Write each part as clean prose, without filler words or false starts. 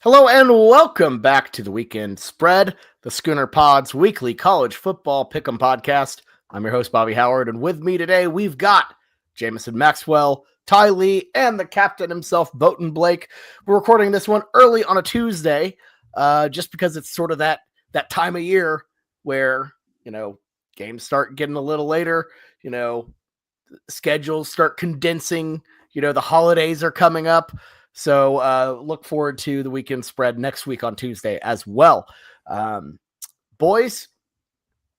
Hello and welcome back to the Weekend Spread, the Schooner Pod's weekly college football pick'em podcast. I'm your host, Bobby Howard, and with me today, we've got Jamison Maxwell, Ty Lee, and the captain himself, Boaton Blake. We're recording this one early on a Tuesday, just because it's sort of that time of year where, games start getting a little later, schedules start condensing, the holidays are coming up. So look forward to the Weekend Spread next week on Tuesday as well. Boys,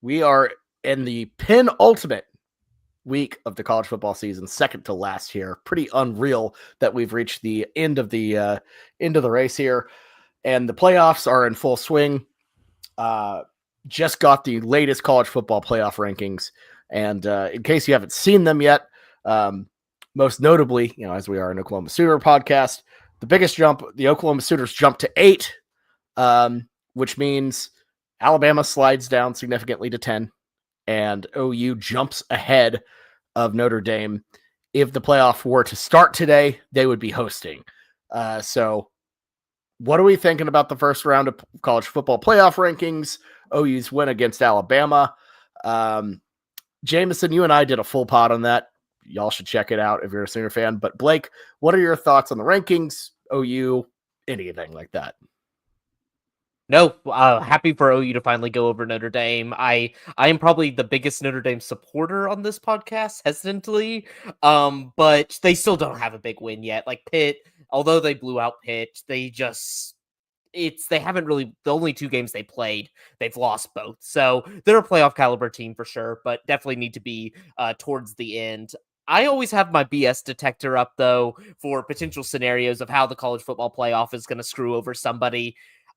we are in the penultimate week of the college football season, second to last here. Pretty unreal that we've reached the end of the race here, and the playoffs are in full swing. Just got the latest college football playoff rankings, and in case you haven't seen them yet, most notably, as we are an Oklahoma Sooner podcast, the biggest jump, the Oklahoma Sooners jumped to 8, which means Alabama slides down significantly to 10, and OU jumps ahead of Notre Dame. If the playoff were to start today, they would be hosting. So what are we thinking about the first round of college football playoff rankings? OU's win against Alabama. Jamison, you and I did a full pod on that. Y'all should check it out if you're a Sooner fan. But Blake, what are your thoughts on the rankings, OU, anything like that? No, happy for OU to finally go over Notre Dame. I am probably the biggest Notre Dame supporter on this podcast, hesitantly, but they still don't have a big win yet. Like Pitt, although they blew out Pitt, they haven't really, the only 2 games they played, they've lost both. So they're a playoff caliber team for sure, but definitely need to be towards the end. I always have my BS detector up, though, for potential scenarios of how the college football playoff is going to screw over somebody.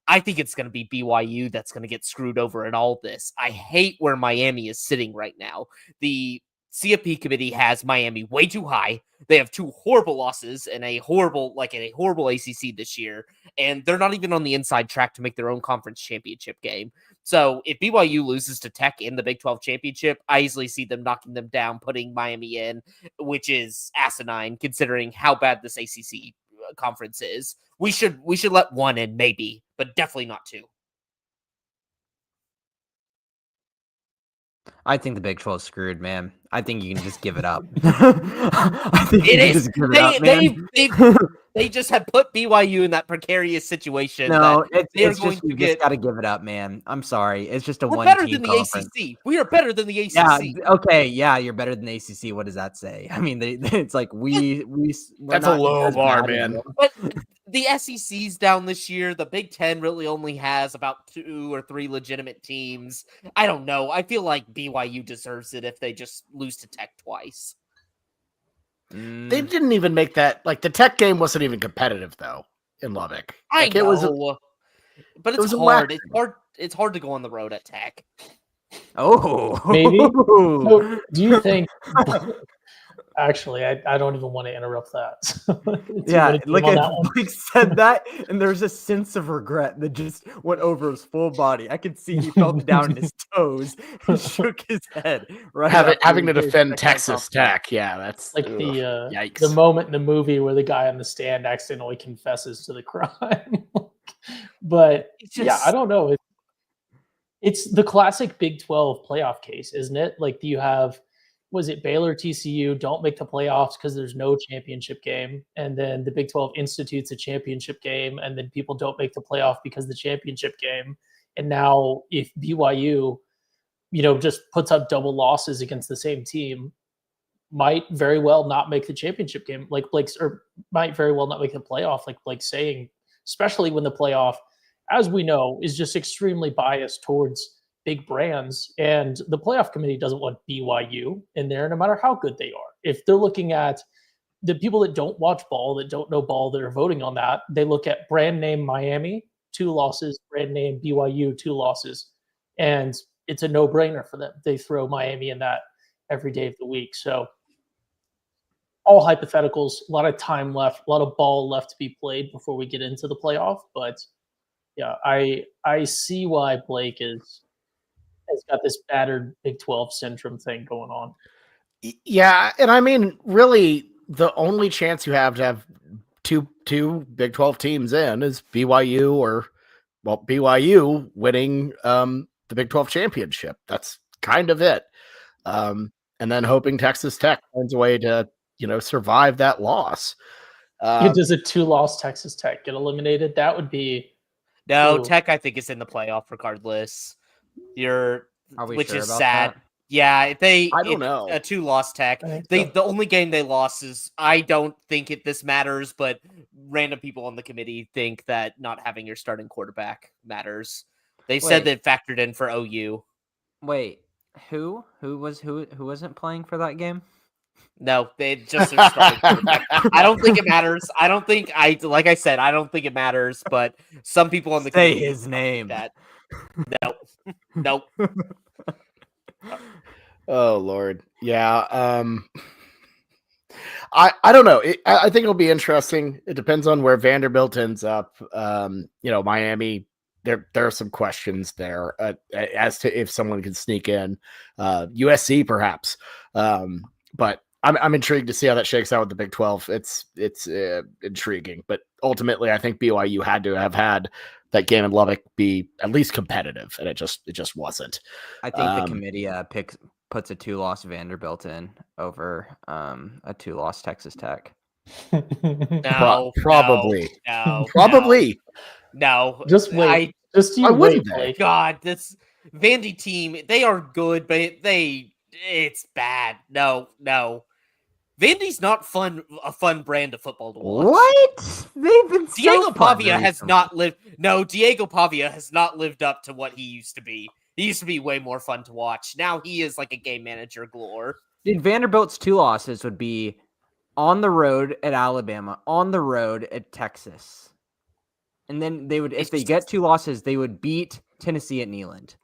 I think it's going to be BYU that's going to get screwed over in all this. I hate where Miami is sitting right now. The CFP committee has Miami way too high. They have 2 horrible losses and a horrible ACC this year, and they're not even on the inside track to make their own conference championship game. So if BYU loses to Tech in the Big 12 championship, I easily see them knocking them down, putting Miami in, which is asinine considering how bad this ACC conference is. We should let 1 in maybe, but definitely not 2. I think the Big 12 is screwed, man. I think you can just give it up. I think it is. Just give it up, man. They just have put BYU in that precarious situation. No, it's just you just got to give it up, man. I'm sorry. It's just a one-team conference. We're better than the ACC. We are better than the ACC. Yeah, okay, yeah, you're better than the ACC. What does that say? I mean, it's like we're that's a low bar, man. But the SEC's down this year. The Big Ten really only has about 2 or 3 legitimate teams. I don't know. I feel like BYU deserves it if they just lose to Tech twice. They didn't even make that. Like, the Tech game wasn't even competitive, though, in Lubbock. Like, I know. But it's hard. It's hard to go on the road at Tech. Oh. Maybe. So, do you think... Actually, I don't even want to interrupt that. Yeah, look at Blake said that, and there's a sense of regret that just went over his full body. I could see he felt down his toes and shook his head. Right, having to defend Texas Tech. Yeah, that's like the moment in the movie where the guy on the stand accidentally confesses to the crime. But I don't know. It's the classic Big 12 playoff case, isn't it? Like, do you have... Was it Baylor, TCU don't make the playoffs because there's no championship game, and then the Big 12 institutes a championship game, and then people don't make the playoff because of the championship game. And now if BYU, just puts up double losses against the same team, might very well not make the championship game, like Blake's, or might very well not make the playoff, like Blake's saying, especially when the playoff, as we know, is just extremely biased towards big brands, and the playoff committee doesn't want BYU in there no matter how good they are. If they're looking at the people that don't watch ball, that don't know ball, that are voting on that, they look at brand name Miami, 2 losses, brand name BYU, 2 losses, and it's a no-brainer for them. They throw Miami in that every day of the week. So all hypotheticals, a lot of time left, a lot of ball left to be played before we get into the playoff. But yeah, I see why Blake has got this battered Big 12 syndrome thing going on. Yeah, and I mean, really, the only chance you have to have two Big 12 teams in is BYU BYU winning the Big 12 championship. That's kind of it. And then hoping Texas Tech finds a way to, survive that loss. Does a 2-loss Texas Tech get eliminated? That would be Tech I think is in the playoff regardless. Which is sad. That? Yeah, I don't know. A 2-loss Tech. So. The only game they lost is I don't think this matters, but random people on the committee think that not having your starting quarterback matters. They said that factored in for OU. Wait, who wasn't playing for that game? No, they just their starting quarterback. I don't think it matters. I don't think I don't think it matters, but some people on the committee his name. That no. Oh Lord, yeah. I don't know. I think it'll be interesting. It depends on where Vanderbilt ends up. Miami. There are some questions there as to if someone can sneak in. USC perhaps, but I'm intrigued to see how that shakes out with the Big 12. It's intriguing, but ultimately, I think BYU had to have had that game in Lubbock be at least competitive, and it just wasn't. I think the committee puts a 2-loss Vanderbilt in over a 2-loss Texas Tech. Probably. No. Just wait. I wouldn't they? God, this Vandy team, they are good, but it's bad. No. Vandy's not a fun brand of football to watch. What? They've been Diego Pavia has not lived. No, Diego Pavia has not lived up to what he used to be. He used to be way more fun to watch. Now he is like a game manager galore. Dude, Vanderbilt's 2 losses would be on the road at Alabama, on the road at Texas. And then they would, if they get 2 losses, they would beat Tennessee at Neyland.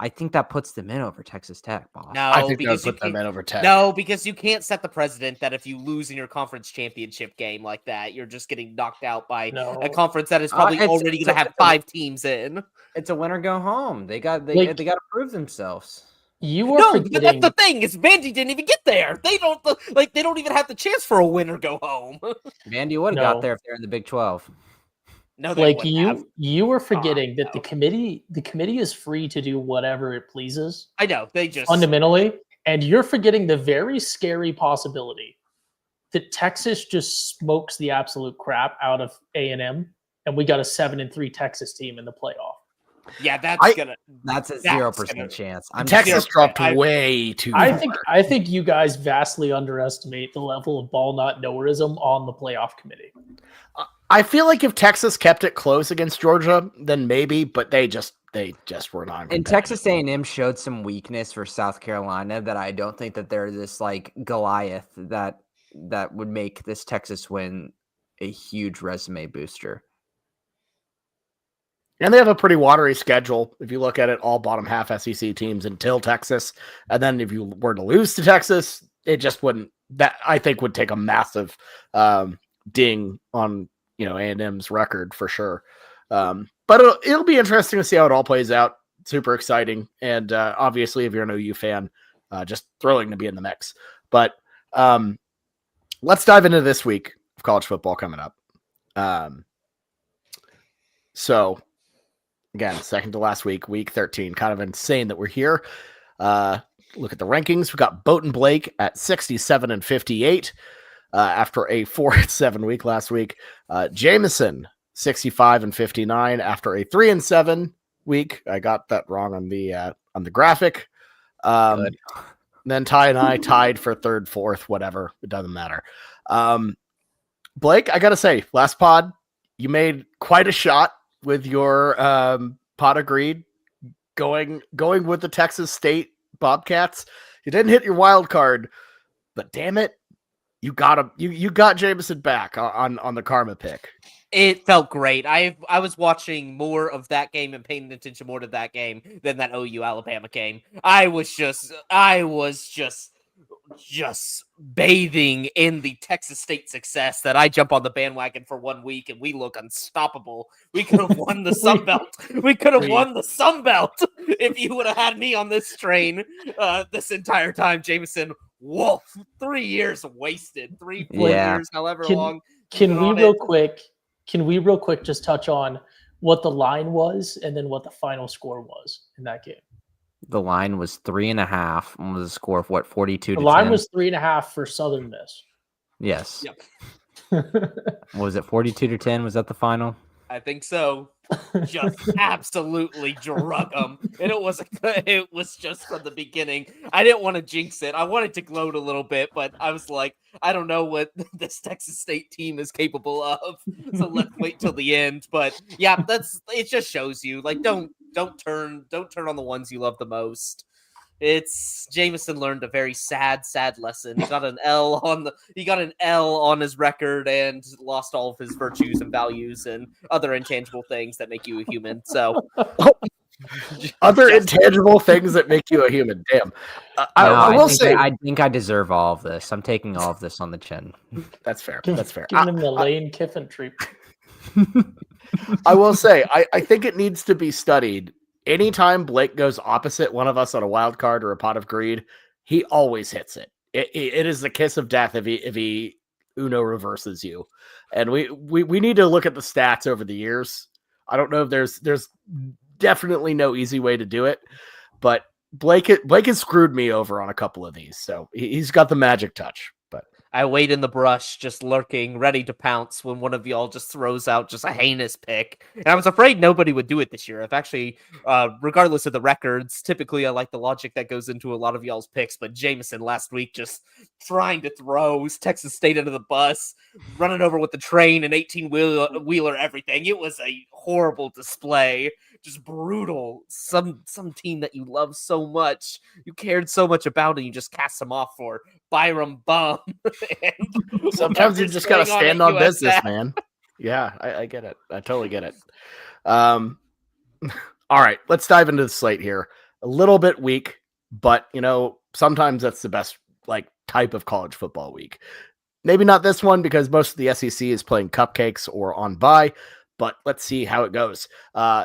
I think that puts them in over Texas Tech, boss. No, I think that would put them in over Tech. No, because you can't set the precedent that if you lose in your conference championship game like that, you're just getting knocked out by a conference that is probably already going to have 5 teams in. It's a win or go home. They got to prove themselves. But that's the thing is Vandy didn't even get there. They don't even have the chance for a win or go home. Vandy would have got there if they're in the Big 12. No, you were forgetting that the committee is free to do whatever it pleases. I know they just fundamentally, and you're forgetting the very scary possibility that Texas just smokes the absolute crap out of A&M, and we got a 7-3 Texas team in the playoff. Yeah, that's a 0% chance. Texas dropped way too far. I think you guys vastly underestimate the level of ball not knowerism on the playoff committee. I feel like if Texas kept it close against Georgia, then maybe, but they just were not. And Texas A&M showed some weakness for South Carolina that I don't think that they're this like Goliath that would make this Texas win a huge resume booster. And they have a pretty watery schedule. If you look at it, all bottom half SEC teams until Texas. And then if you were to lose to Texas, it just wouldn't, that I think would take a massive ding on, A&M's record for sure. But it'll be interesting to see how it all plays out. Super exciting. And obviously, if you're an OU fan, just thrilling to be in the mix. But let's dive into this week of college football coming up. So, again, second to last week, week 13. Kind of insane that we're here. Look at the rankings. We got Boat Blake at 67 and 58 after a 4-7 week last week. Jameson 65 and 59 after a 3-7 week. I got that wrong on the graphic. Then Ty and I tied for third, fourth, whatever. It doesn't matter. Blake, I gotta say, last pod, you made quite a shot with your pot of greed going with the Texas State Bobcats. You didn't hit your wild card, but damn it, you got him. You got Jameson back on the karma pick. It felt great. I was watching more of that game and paying attention more to that game than that OU Alabama game. I was just bathing in the Texas State success that I jump on the bandwagon for 1 week and we look unstoppable. We could have won the Sun Belt. We could have won the Sun Belt if you would have had me on this train this entire time. Jameson, wolf, 3 years wasted, 3-4 years, however long Can we real quick just touch on what the line was and then what the final score was in that game? The line was 3.5. And was a score of what, 42 to 10? The line was 3.5 for Southern Miss. Yes. Yep. Was it 42 to 10? Was that the final? I think so. Just absolutely drug them, and it was just from the beginning. I didn't want to jinx it. I wanted to gloat a little bit, but I was like, I don't know what this Texas State team is capable of, so let's wait till the end. But yeah, it just shows you, like, don't turn on the ones you love the most. It's Jameson learned a very sad lesson. He got an L on his record and lost all of his virtues and values and other intangible things that make you a human. So other intangible things that make you a human. Damn. I will say, I think I deserve all of this. I'm taking all of this on the chin. That's fair. That's fair. Giving him the Lane Kiffin treatment. I will say, I think it needs to be studied. Anytime Blake goes opposite one of us on a wild card or a pot of greed, he always hits it. It is the kiss of death if he Uno reverses you. And we need to look at the stats over the years. I don't know if there's definitely no easy way to do it, but Blake has screwed me over on a couple of these. So he's got the magic touch. But I wait in the brush, just lurking, ready to pounce when one of y'all just throws out just a heinous pick. And I was afraid nobody would do it this year. I've actually, regardless of the records, typically I like the logic that goes into a lot of y'all's picks, but Jameson last week just trying to throw Texas State under the bus, running over with the train and 18-wheeler, everything. It was a horrible display. Just brutal. Some team that you love so much, you cared so much about, and you just cast them off for Byram Bum. Sometimes you just gotta stand on business, man. Yeah, I get it. I totally get it. All right, let's dive into the slate here. A little bit weak, but sometimes that's the best type of college football week. Maybe not this one because most of the SEC is playing cupcakes or on bye. But let's see how it goes.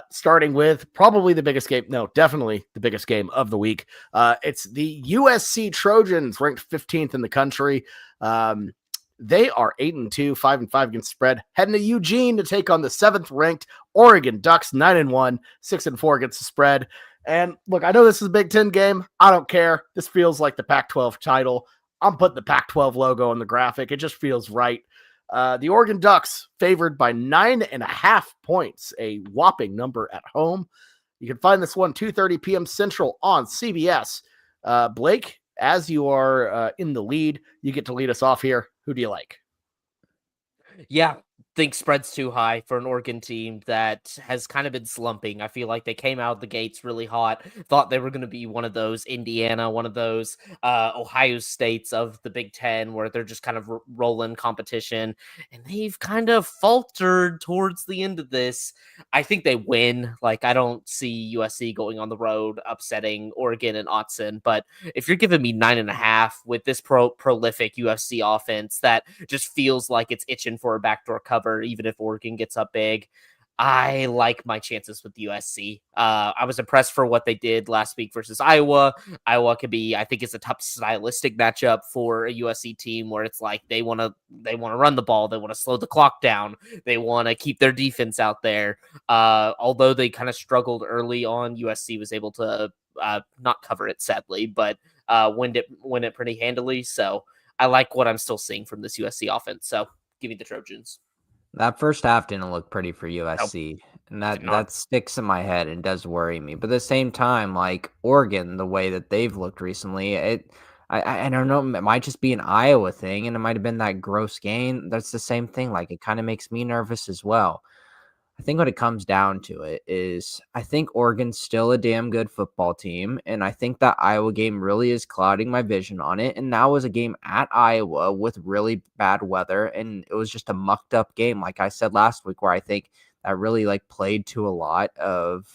Starting with probably the biggest game. No, definitely the biggest game of the week. It's the USC Trojans, ranked 15th in the country. They are 8-2, 5-5 against spread, heading to Eugene to take on the 7th-ranked Oregon Ducks, 9-1, 6-4 against the spread. And look, I know this is a Big Ten game. I don't care. This feels like the Pac-12 title. I'm putting the Pac-12 logo on the graphic. It just feels right. The Oregon Ducks favored by 9.5 points, a whopping number at home. You can find this one 2:30 p.m. Central on CBS. Blake, as you are in the lead, you get to lead us off here. Who do you like? Yeah, think spread's too high for an Oregon team that has kind of been slumping. I feel like they came out of the gates really hot, thought they were going to be one of those Indiana, one of those Ohio States of the Big Ten where they're just kind of rolling competition, and they've kind of faltered towards the end of this. I think they win. I don't see USC going on the road, upsetting Oregon and Autzen, but if you're giving me 9.5 with this prolific USC offense that just feels like it's itching for a backdoor cover, even if Oregon gets up big, I like my chances with USC. I was impressed for what they did last week versus Iowa. Iowa could be, I think it's a tough stylistic matchup for a USC team where it's like they want to run the ball, they want to slow the clock down, they want to keep their defense out there. Although they kind of struggled early on, USC was able to not cover it sadly, but win it pretty handily. So I like what I'm still seeing from this USC offense. So give me the Trojans. That first half didn't look pretty for USC, and that sticks in my head and does worry me. But at the same time, Oregon, the way that they've looked recently, I don't know, it might just be an Iowa thing, and it might have been that gross game. That's the same thing. It kind of makes me nervous as well. I think what it comes down to it is I think Oregon's still a damn good football team, and I think that Iowa game really is clouding my vision on it. And that was a game at Iowa with really bad weather, and it was just a mucked up game, like I said last week, where I think that really played to a lot of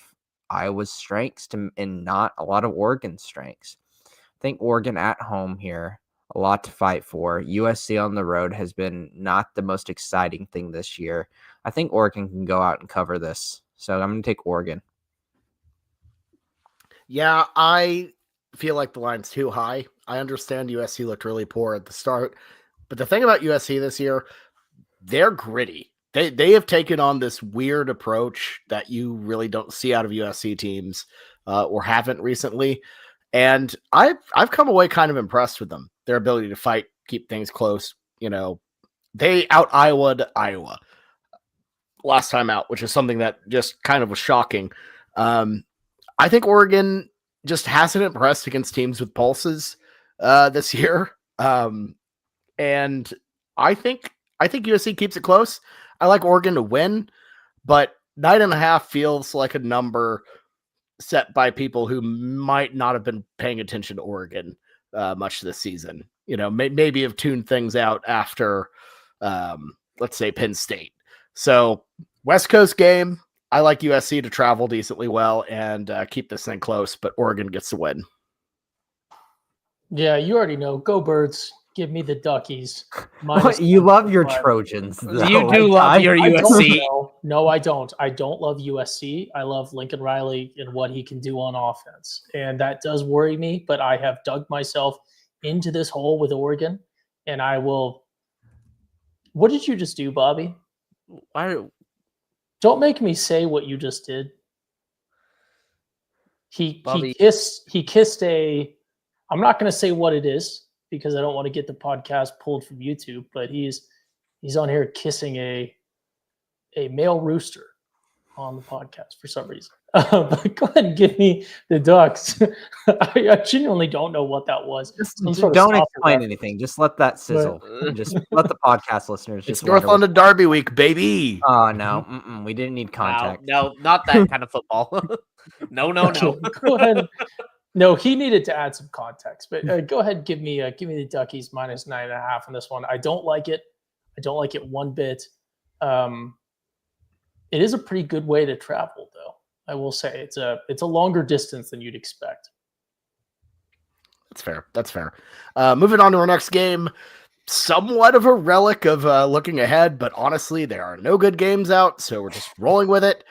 Iowa's strengths and not a lot of Oregon's strengths. I think Oregon at home here, a lot to fight for. USC on the road has been not the most exciting thing this year. I think Oregon can go out and cover this. So I'm going to take Oregon. Yeah, I feel like the line's too high. I understand USC looked really poor at the start. But the thing about USC this year, they're gritty. They have taken on this weird approach that you really don't see out of USC teams or haven't recently. And I've come away kind of impressed with them. Their ability to fight, keep things close. They out Iowa Iowa last time out, which is something that just kind of was shocking. I think Oregon just hasn't impressed against teams with pulses this year. And I think USC keeps it close. I like Oregon to win, but 9.5 feels like a number set by people who might not have been paying attention to Oregon much this season. Maybe have tuned things out after, let's say, Penn State. So West Coast game, I like USC to travel decently well and keep this thing close, but Oregon gets the win. Yeah, you already know. Go Birds. Give me the Duckies. You love your Trojans, though. You do love your USC. No, I don't. I don't love USC. I love Lincoln Riley and what he can do on offense. And that does worry me, but I have dug myself into this hole with Oregon, and I will. What did you just do, Bobby? Don't make me say what you just did. He kissed a. I'm not going to say what it is, because I don't want to get the podcast pulled from YouTube, but he's on here kissing a male rooster on the podcast for some reason. But go ahead and give me the Ducks. I genuinely don't know what that was. Don't explain anything. Just let that sizzle. Just let the podcast listeners. It's North London Derby week, baby. Oh no, we didn't need context. No, not that kind of football. No. Go ahead. No, he needed to add some context, but go ahead and give me the Duckies minus 9.5 on this one. I don't like it. I don't like it one bit. It is a pretty good way to travel, though. I will say it's a longer distance than you'd expect. That's fair. Moving on to our next game, somewhat of a relic of looking ahead, but honestly, there are no good games out, so we're just rolling with it.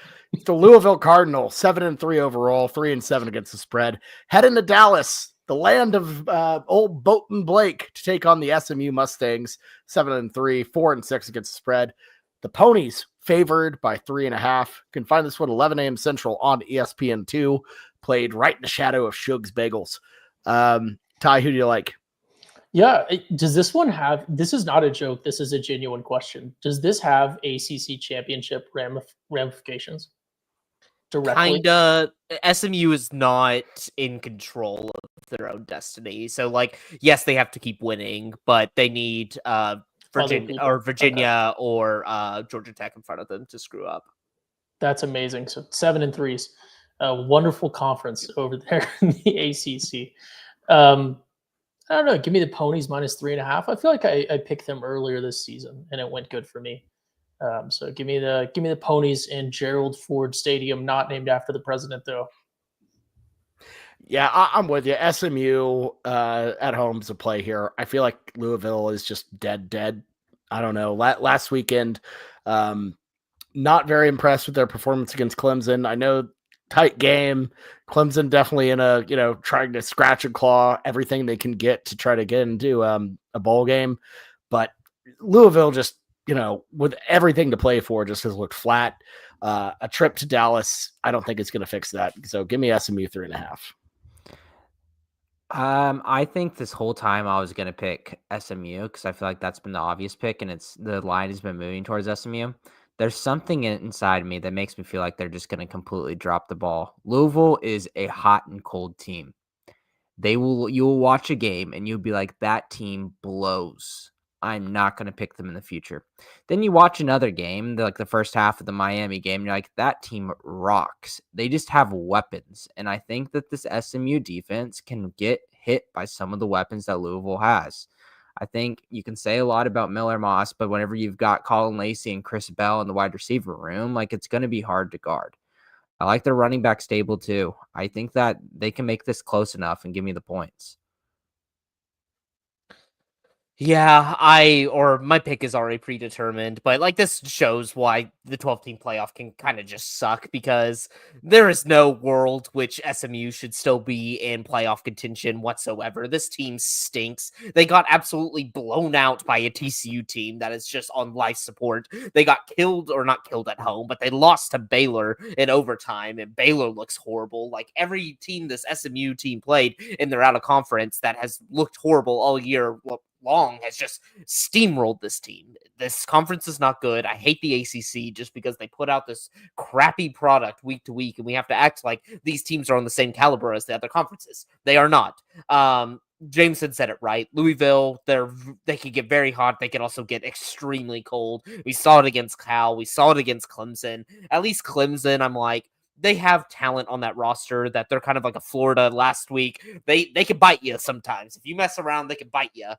The Louisville Cardinals, 7-3 overall, 3-7 against the spread, heading to Dallas, the land of old Bolton Blake, to take on the SMU Mustangs, 7-3, 4-6 against the spread. The Ponies favored by 3.5. You can find this one 11 a.m. Central on ESPN2. Played right in the shadow of Shug's Bagels. Ty, who do you like? Yeah, does this one have? This is not a joke. This is a genuine question. Does this have ACC championship ramifications? Directly? Kinda. SMU is not in control of their own destiny. So, yes, they have to keep winning, but they need Virginia or Georgia Tech in front of them to screw up. That's amazing. So 7-3s, a wonderful conference over there in the ACC. I don't know. Give me the Ponies minus 3.5. I feel like I picked them earlier this season and it went good for me. So give me the Ponies in Gerald Ford Stadium, not named after the president, though. Yeah, I'm with you. SMU at home is a play here. I feel like Louisville is just dead. I don't know. Last weekend, not very impressed with their performance against Clemson. I know, tight game. Clemson definitely in a, trying to scratch and claw everything they can get to try to get into a bowl game. But Louisville just, with everything to play for, just has looked flat. A trip to Dallas, I don't think it's going to fix that. So give me SMU 3.5. I think this whole time I was going to pick SMU because I feel like that's been the obvious pick, and the line has been moving towards SMU. There's something inside me that makes me feel like they're just going to completely drop the ball. Louisville is a hot and cold team. You will watch a game and you'll be like, that team blows. I'm not going to pick them in the future. Then you watch another game, like the first half of the Miami game, and you're like, that team rocks. They just have weapons. And I think that this SMU defense can get hit by some of the weapons that Louisville has. I think you can say a lot about Miller Moss, but whenever you've got Colin Lacey and Chris Bell in the wide receiver room, it's going to be hard to guard. I like their running back stable too. I think that they can make this close enough and give me the points. Yeah, my pick is already predetermined, but like this shows why the 12-team playoff can kind of just suck, because there is no world which SMU should still be in playoff contention whatsoever. This team stinks. They got absolutely blown out by a TCU team that is just on life support. They got killed, or not killed at home, but they lost to Baylor in overtime, and Baylor looks horrible. Like every team this SMU team played in their out of conference that has looked horrible all year long has just steamrolled this team. This conference is not good. I hate the ACC just because they put out this crappy product week to week, and we have to act like these teams are on the same caliber as the other conferences. They are not. Jameson said it right. Louisville, they can get very hot. They can also get extremely cold. We saw it against Cal. We saw it against Clemson. At least Clemson, I'm like, they have talent on that roster that they're kind of like a Florida last week. They can bite you sometimes. If you mess around, they can bite you.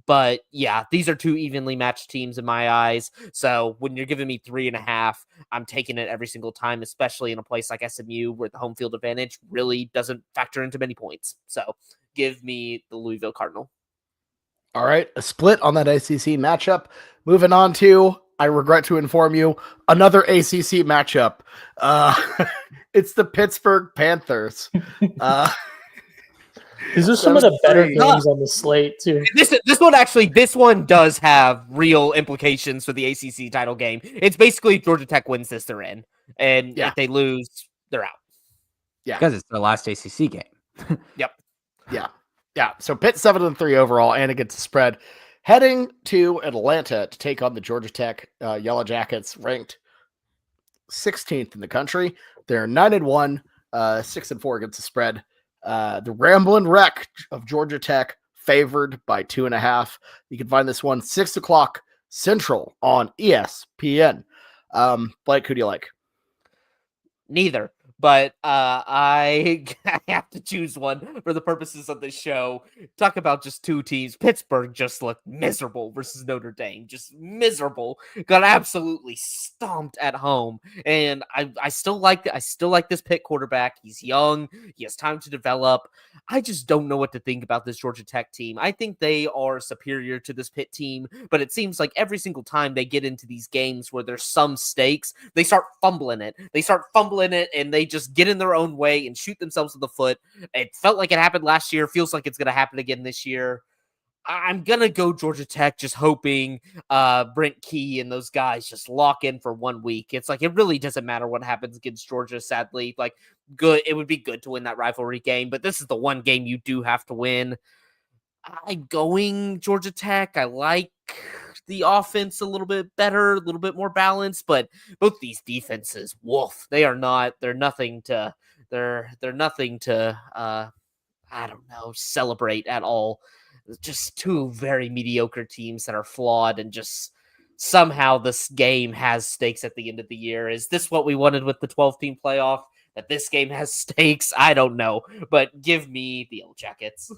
But yeah, these are two evenly matched teams in my eyes. So when you're giving me 3.5, I'm taking it every single time, especially in a place like SMU where the home field advantage really doesn't factor into many points. So give me the Louisville Cardinal. All right, a split on that ACC matchup. Moving on to, I regret to inform you, another ACC matchup. It's the Pittsburgh Panthers. These are some of the better games on the slate too. This one does have real implications for the ACC title game. It's basically Georgia Tech wins this, they're in, and if they lose, they're out. Yeah, because it's their last ACC game. Yep. Yeah. So Pitt 7-3 overall, and it gets a spread. Heading to Atlanta to take on the Georgia Tech Yellow Jackets, ranked 16th in the country. They're 9-1, 6-4 against the spread. The Ramblin' Wreck of Georgia Tech favored by 2.5. You can find this one 6:00 Central on ESPN. Blake, who do you like? Neither. But I have to choose one for the purposes of the show. Talk about just two teams. Pittsburgh just looked miserable versus Notre Dame. Just miserable. Got absolutely stomped at home. And I still like this Pitt quarterback. He's young. He has time to develop. I just don't know what to think about this Georgia Tech team. I think they are superior to this Pitt team, but it seems like every single time they get into these games where there's some stakes, they start fumbling it. And they just get in their own way and shoot themselves in the foot. It felt like it happened last year. Feels like it's going to happen again this year. I'm going to go Georgia Tech, just hoping Brent Key and those guys just lock in for 1 week. It's like, it really doesn't matter what happens against Georgia, sadly. Like, good, it would be good to win that rivalry game, but this is the one game you do have to win. I'm going Georgia Tech. I like the offense a little bit better, a little bit more balanced, but both these defenses, they're nothing to I don't know, celebrate at all. Just two very mediocre teams that are flawed, and just somehow this game has stakes at the end of the year. Is this what we wanted with the 12-team playoff? That this game has stakes? I don't know, but give me the Yellow Jackets.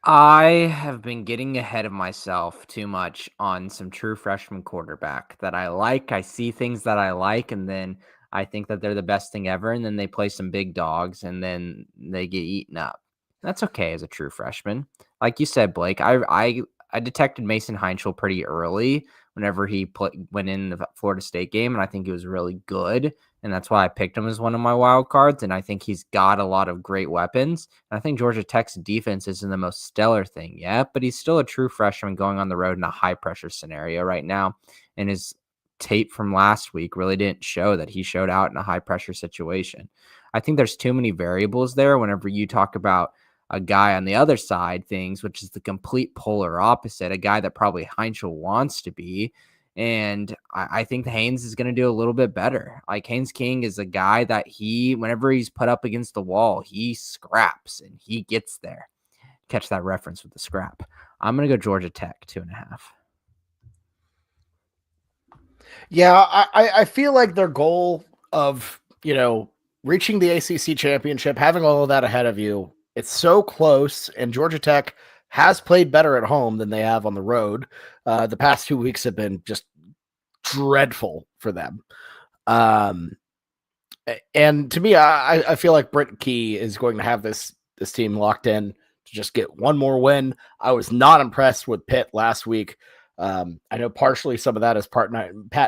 I have been getting ahead of myself too much on some true freshman quarterback that I like. I see things that I like, and then I think that they're the best thing ever, and then they play some big dogs, and then they get eaten up. That's okay as a true freshman. Like you said, Blake, I detected Mason Heinschel pretty early whenever he went in the Florida State game, and I think he was really good. And that's why I picked him as one of my wild cards. And I think he's got a lot of great weapons. And I think Georgia Tech's defense isn't the most stellar thing yet, but he's still a true freshman going on the road in a high pressure scenario right now. And his tape from last week really didn't show that he showed out in a high pressure situation. I think there's too many variables there whenever you talk about a guy on the other side things, which is the complete polar opposite, a guy that probably Heinschel wants to be. And I think Haynes is going to do a little bit better. Like, Haynes King is a guy that whenever he's put up against the wall, he scraps and he gets there. Catch that reference with the scrap. I'm going to go Georgia Tech 2.5. Yeah, I feel like their goal of, reaching the ACC championship, having all of that ahead of you, it's so close, and Georgia Tech has played better at home than they have on the road. The past 2 weeks have been just dreadful for them. And to me, I feel like Brent Key is going to have this team locked in to just get one more win. I was not impressed with Pitt last week. I know partially some of that is Pat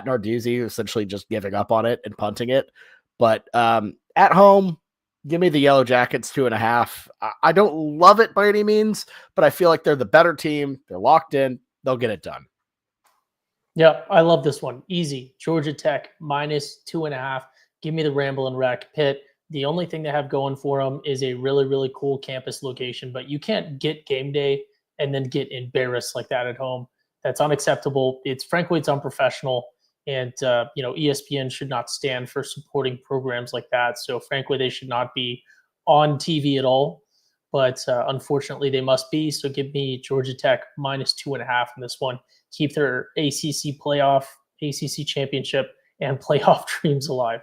Narduzzi essentially just giving up on it and punting it. But at home, give me the Yellow Jackets 2.5. I don't love it by any means, but I feel like they're the better team. They're locked in. They'll get it done. Yeah, I love this one. Easy. Georgia Tech -2.5. Give me the Ramble and Wreck. Pitt, the only thing they have going for them is a really, really cool campus location, but you can't get game day and then get embarrassed like that at home. That's unacceptable. Frankly, it's unprofessional. And, ESPN should not stand for supporting programs like that. So frankly, they should not be on TV at all. But unfortunately, they must be. So give me Georgia Tech -2.5 in this one. Keep their ACC playoff, ACC championship, and playoff dreams alive.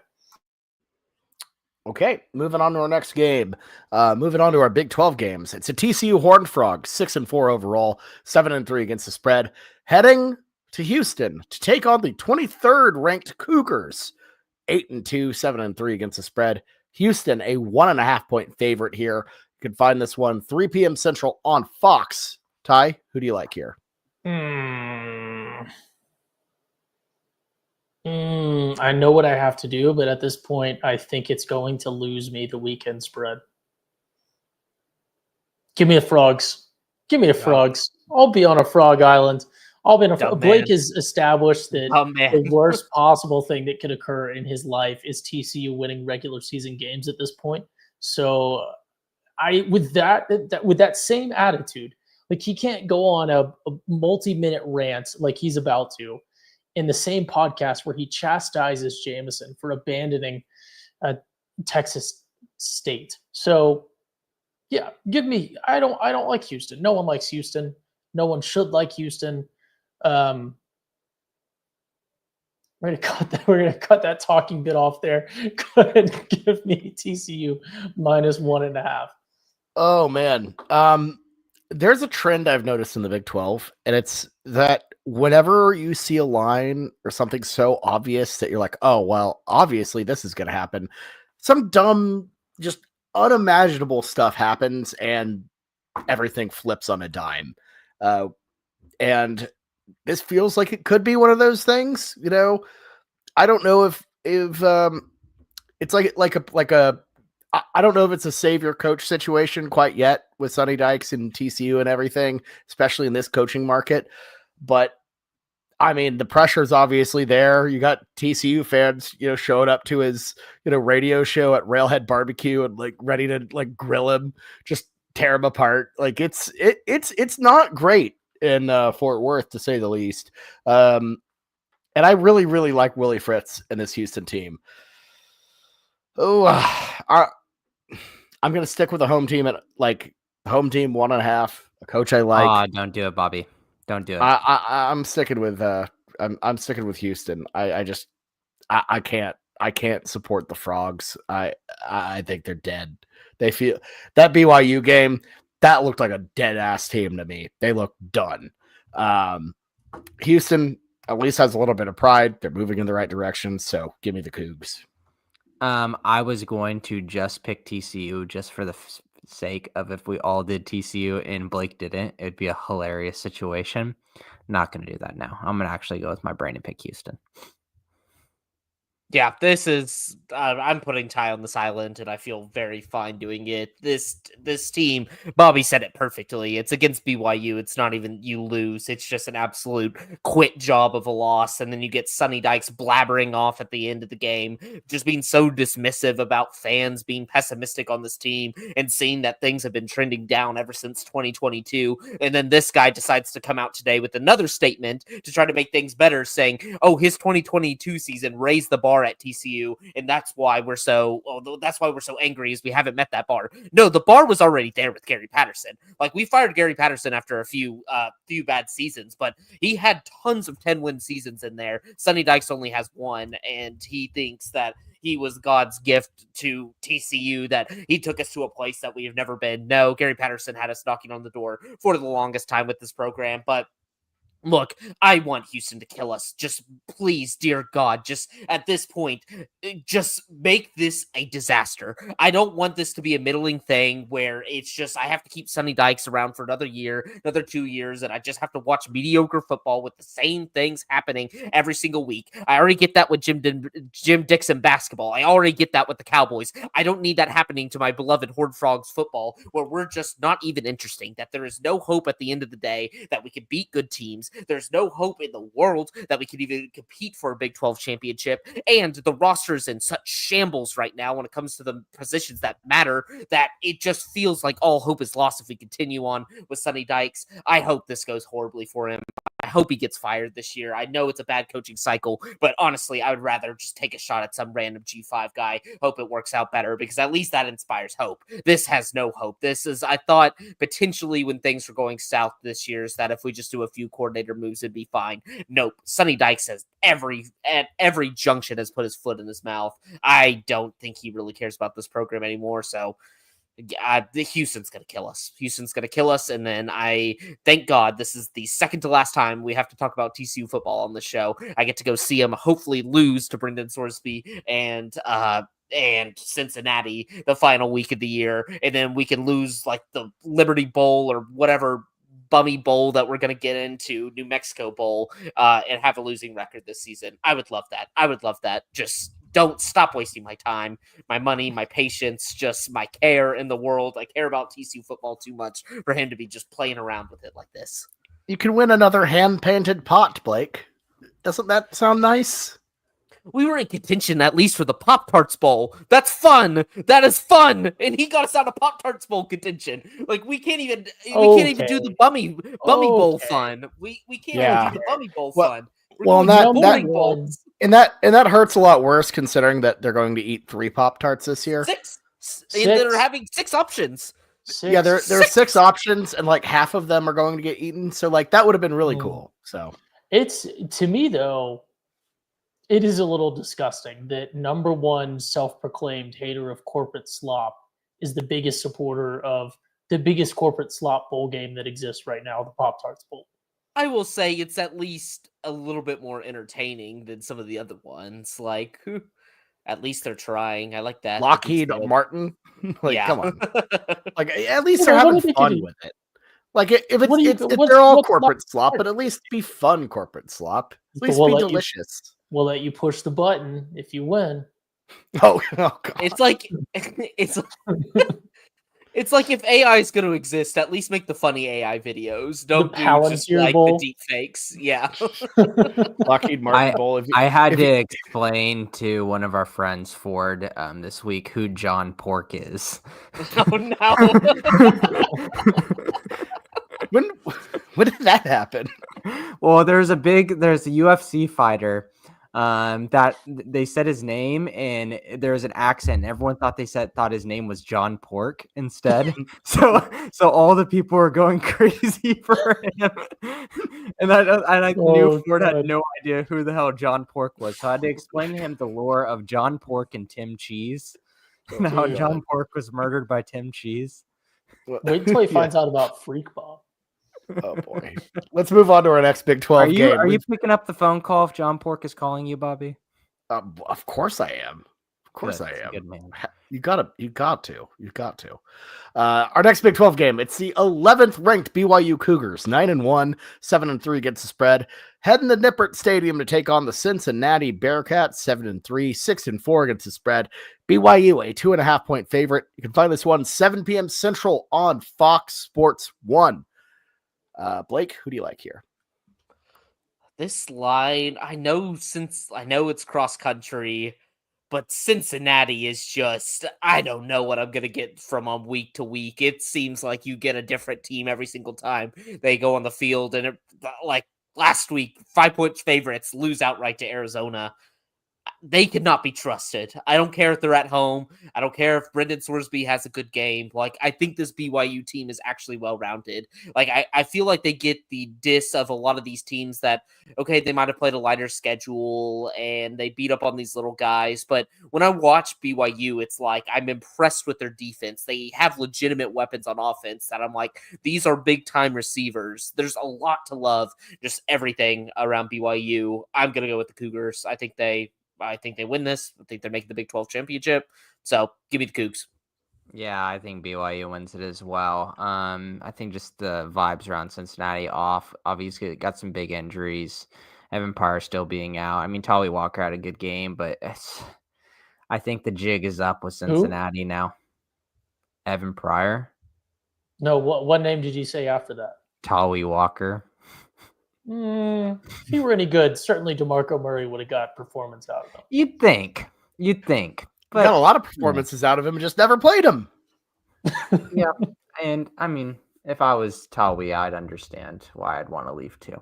Okay, moving on to our next game. Moving on to our Big 12 games. It's a TCU Horned Frogs, 6-4 overall, 7-3 against the spread, heading to Houston to take on the 23rd ranked Cougars, 8-2, 7-3 against the spread. Houston, a 1.5 point favorite here. You can find this one 3 p.m. Central on Fox. Ty, who do you like here? I know what I have to do, but at this point, I think it's going to lose me the weekend spread. Give me the Frogs. Give me the Frogs. I'll be on a Frog Island. I'll be on a Blake has established that the worst possible thing that could occur in his life is TCU winning regular season games at this point. So with that same attitude, like he can't go on a multi-minute rant like he's about to in the same podcast where he chastises Jameson for abandoning Texas State. So yeah, I don't like Houston. No one likes Houston. No one should like Houston. We're gonna cut that talking bit off there. Go ahead and give me TCU -1.5. Oh man. There's a trend I've noticed in the Big 12, and it's that whenever you see a line or something so obvious that you're like, oh, well, obviously this is going to happen, some dumb, just unimaginable stuff happens and everything flips on a dime. And this feels like it could be one of those things, I don't know if it's I don't know if it's a savior coach situation quite yet with Sonny Dykes and TCU and everything, especially in this coaching market. But I mean, the pressure is obviously there. You got TCU fans, showing up to his, radio show at Railhead Barbecue and ready to grill him, just tear him apart. It's not great in Fort Worth, to say the least. And I really, really like Willie Fritz and this Houston team. Oh, I'm going to stick with the home team at home team 1.5. A coach I like. Don't do it, Bobby. Don't do it. I'm sticking with I'm sticking with Houston. I can't support the Frogs. I think they're dead. They feel that BYU game, that looked like a dead ass team to me. They look done. Houston at least has a little bit of pride. They're moving in the right direction. So give me the Cougs. I was going to just pick TCU just for the sake of if we all did TCU and Blake didn't, it'd be a hilarious situation. Not going to do that now. I'm going to actually go with my brain and pick Houston. Yeah, this is I'm putting Ty on this island, and I feel very fine doing it. This team, Bobby said it perfectly. It's against BYU. It's not even you lose. It's just an absolute quit job of a loss, and then you get Sonny Dykes blabbering off at the end of the game, just being so dismissive about fans being pessimistic on this team and seeing that things have been trending down ever since 2022. And then this guy decides to come out today with another statement to try to make things better, saying, "Oh, his 2022 season raised the bar at TCU, and that's why we're so angry, is we haven't met that bar." No, the bar was already there with Gary Patterson. We fired Gary Patterson after a few bad seasons, but he had tons of 10-win seasons in there. Sonny Dykes only has one, and he thinks that he was God's gift to TCU, that he took us to a place that we have never been. No, Gary Patterson had us knocking on the door for the longest time with this program, but Look, I want Houston to kill us. Just please, dear God, just at this point, just make this a disaster. I don't want this to be a middling thing where it's just I have to keep Sonny Dykes around for another year, another 2 years, and I just have to watch mediocre football with the same things happening every single week. I already get that with Jim Dixon basketball. I already get that with the Cowboys. I don't need that happening to my beloved Horned Frogs football, where we're just not even interesting, that there is no hope at the end of the day that we can beat good teams. There's no hope in the world that we could even compete for a Big 12 championship. And the roster is in such shambles right now when it comes to the positions that matter that it just feels like all hope is lost if we continue on with Sonny Dykes. I hope this goes horribly for him. I hope he gets fired this year. I know it's a bad coaching cycle, but honestly, I would rather just take a shot at some random G5 guy, hope it works out better, because at least that inspires hope. This has no hope. This is, I thought, potentially when things were going south this year, is that if we just do a few coordinator moves, it'd be fine. Nope. Sonny Dykes has at every junction has put his foot in his mouth. I don't think he really cares about this program anymore, so Houston's going to kill us. Houston's going to kill us, and then I thank God this is the second to last time we have to talk about TCU football on the show. I get to go see him hopefully lose to Brendan Sorsby and Cincinnati the final week of the year, and then we can lose like the Liberty Bowl or whatever bummy bowl that we're going to get into, New Mexico Bowl, and have a losing record this season. I would love that. I would love that. Just don't stop wasting my time, my money, my patience, just my care in the world. I care about TCU football too much for him to be just playing around with it like this. You can win another hand-painted pot, Blake. Doesn't that sound nice? We were in contention at least for the Pop-Tarts Bowl. That's fun. That is fun. And he got us out of Pop-Tarts Bowl contention. Like, we can't even do the bummy bowl fun. We can't even do the bummy bowl fun. And that hurts a lot worse considering that they're going to eat 3 Pop-Tarts this year. Six. And they're having 6 options. Yeah, there are 6 options, and like half of them are going to get eaten. So like that would have been really cool. So it's, to me though, it is a little disgusting that number one self-proclaimed hater of corporate slop is the biggest supporter of the biggest corporate slop bowl game that exists right now, the Pop-Tarts Bowl. I will say it's at least a little bit more entertaining than some of the other ones. Like, at least they're trying. I like that. Lockheed Martin. Like, yeah. Come on. Like, at least they're having fun with it. Like, if they're all corporate slop, but at least be fun corporate slop. At least be delicious. We'll let you push the button if you win. Oh God. It's like it's like if AI is going to exist, at least make the funny AI videos. Don't do just like the deep fakes. Yeah. Lockheed Martin Bowl. I had to explain to one of our friends, Ford, this week who John Pork is. Oh no. When did that happen? Well, there's a UFC fighter that they said his name and there's an accent. Everyone thought thought his name was John Pork instead. so all the people were going crazy for him. And I knew Ford had no idea who the hell John Pork was. So I had to explain to him the lore of John Pork and Tim Cheese. And how John Pork was murdered by Tim Cheese. Wait until he finds out about Freak Bob. Oh boy. Let's move on to our next Big 12 game. Are you picking up the phone call if John Pork is calling you, Bobby? Of course I am. Of course I am. Good man. You got to. Our next Big 12 game. It's the 11th ranked BYU Cougars, 9-1, 7-3 against the spread. Heading to Nippert Stadium to take on the Cincinnati Bearcats, 7-3, 6-4 against the spread. BYU, a 2.5-point favorite. You can find this one 7 p.m. Central on Fox Sports 1. Blake, who do you like here? This line, I know it's cross country, but Cincinnati is just, I don't know what I'm going to get from them week to week. It seems like you get a different team every single time they go on the field. And like last week, 5-point favorites lose outright to Arizona. they cannot be trusted. I don't care if they're at home. I don't care if Brendan Sorsby has a good game. Like, I think this BYU team is actually well-rounded. Like, I feel like they get the diss of a lot of these teams that, okay, they might have played a lighter schedule and they beat up on these little guys. But when I watch BYU, it's like I'm impressed with their defense. They have legitimate weapons on offense that I'm like, these are big-time receivers. There's a lot to love, just everything around BYU. I'm going to go with the Cougars. I think they win this. I think they're making the Big 12 championship. So give me the Cougs. Yeah, I think BYU wins it as well. I think just the vibes around Cincinnati off. Obviously, got some big injuries. Evan Parr still being out. I mean, Tolly Walker had a good game, but I think the jig is up with Cincinnati now. Evan Pryor. No, what name did you say after that? Tolly Walker. If he were any good, certainly DeMarco Murray would have got performance out of him. You'd think. But got a lot of performances out of him, just never played him. Yeah, and I mean, if I was Tolly, I'd understand why I'd want to leave too.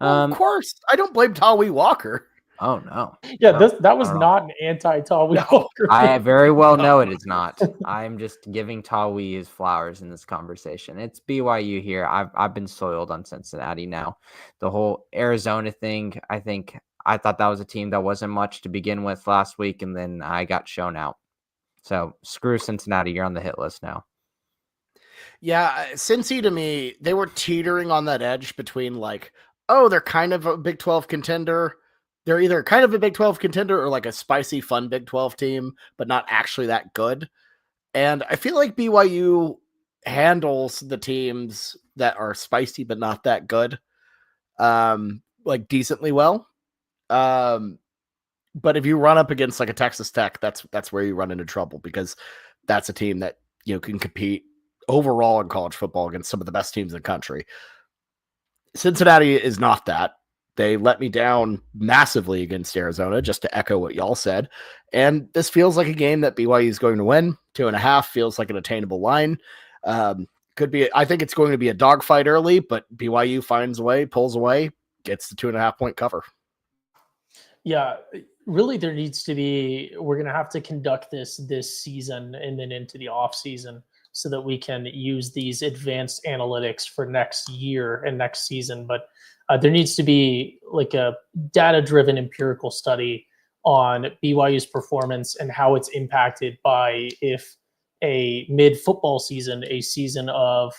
Well, of course, I don't blame Tolly Walker. Oh no. Yeah, that was not an anti-Tolly Walker. I very well know it is not. I'm just giving Tolly his flowers in this conversation. It's BYU here. I've been soiled on Cincinnati now. The whole Arizona thing, I thought that was a team that wasn't much to begin with last week, and then I got shown out. So screw Cincinnati. You're on the hit list now. Yeah, Cincy to me, they were teetering on that edge between like, oh, they're kind of a Big 12 contender. They're either kind of a Big 12 contender or like a spicy, fun Big 12 team, but not actually that good. And I feel like BYU handles the teams that are spicy but not that good, like decently well. But if you run up against like a Texas Tech, that's where you run into trouble, because that's a team that can compete overall in college football against some of the best teams in the country. Cincinnati is not that. They let me down massively against Arizona, just to echo what y'all said. And this feels like a game that BYU is going to win. 2.5 feels like an attainable line. Could be. I think it's going to be a dogfight early, but BYU finds a way, pulls away, gets the 2.5 point cover. Yeah, really, there needs to be. We're going to have to conduct this season and then into the off season, so that we can use these advanced analytics for next year and next season. But there needs to be like a data-driven empirical study on BYU's performance and how it's impacted by if a mid-football season, a season of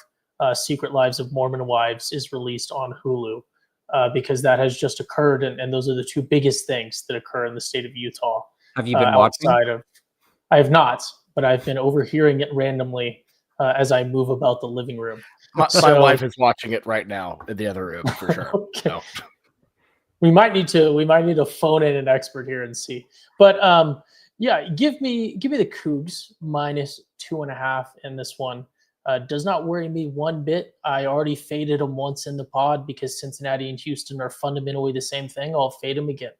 Secret Lives of Mormon Wives is released on Hulu, because that has just occurred. And those are the two biggest things that occur in the state of Utah. Have you been watching? I have not, but I've been overhearing it randomly as I move about the living room. My wife is watching it right now in the other room for sure. Okay. So. We might need to phone in an expert here and see. But yeah, give me the Cougs minus 2.5 in this one. Does not worry me one bit. I already faded them once in the pod because Cincinnati and Houston are fundamentally the same thing. I'll fade them again.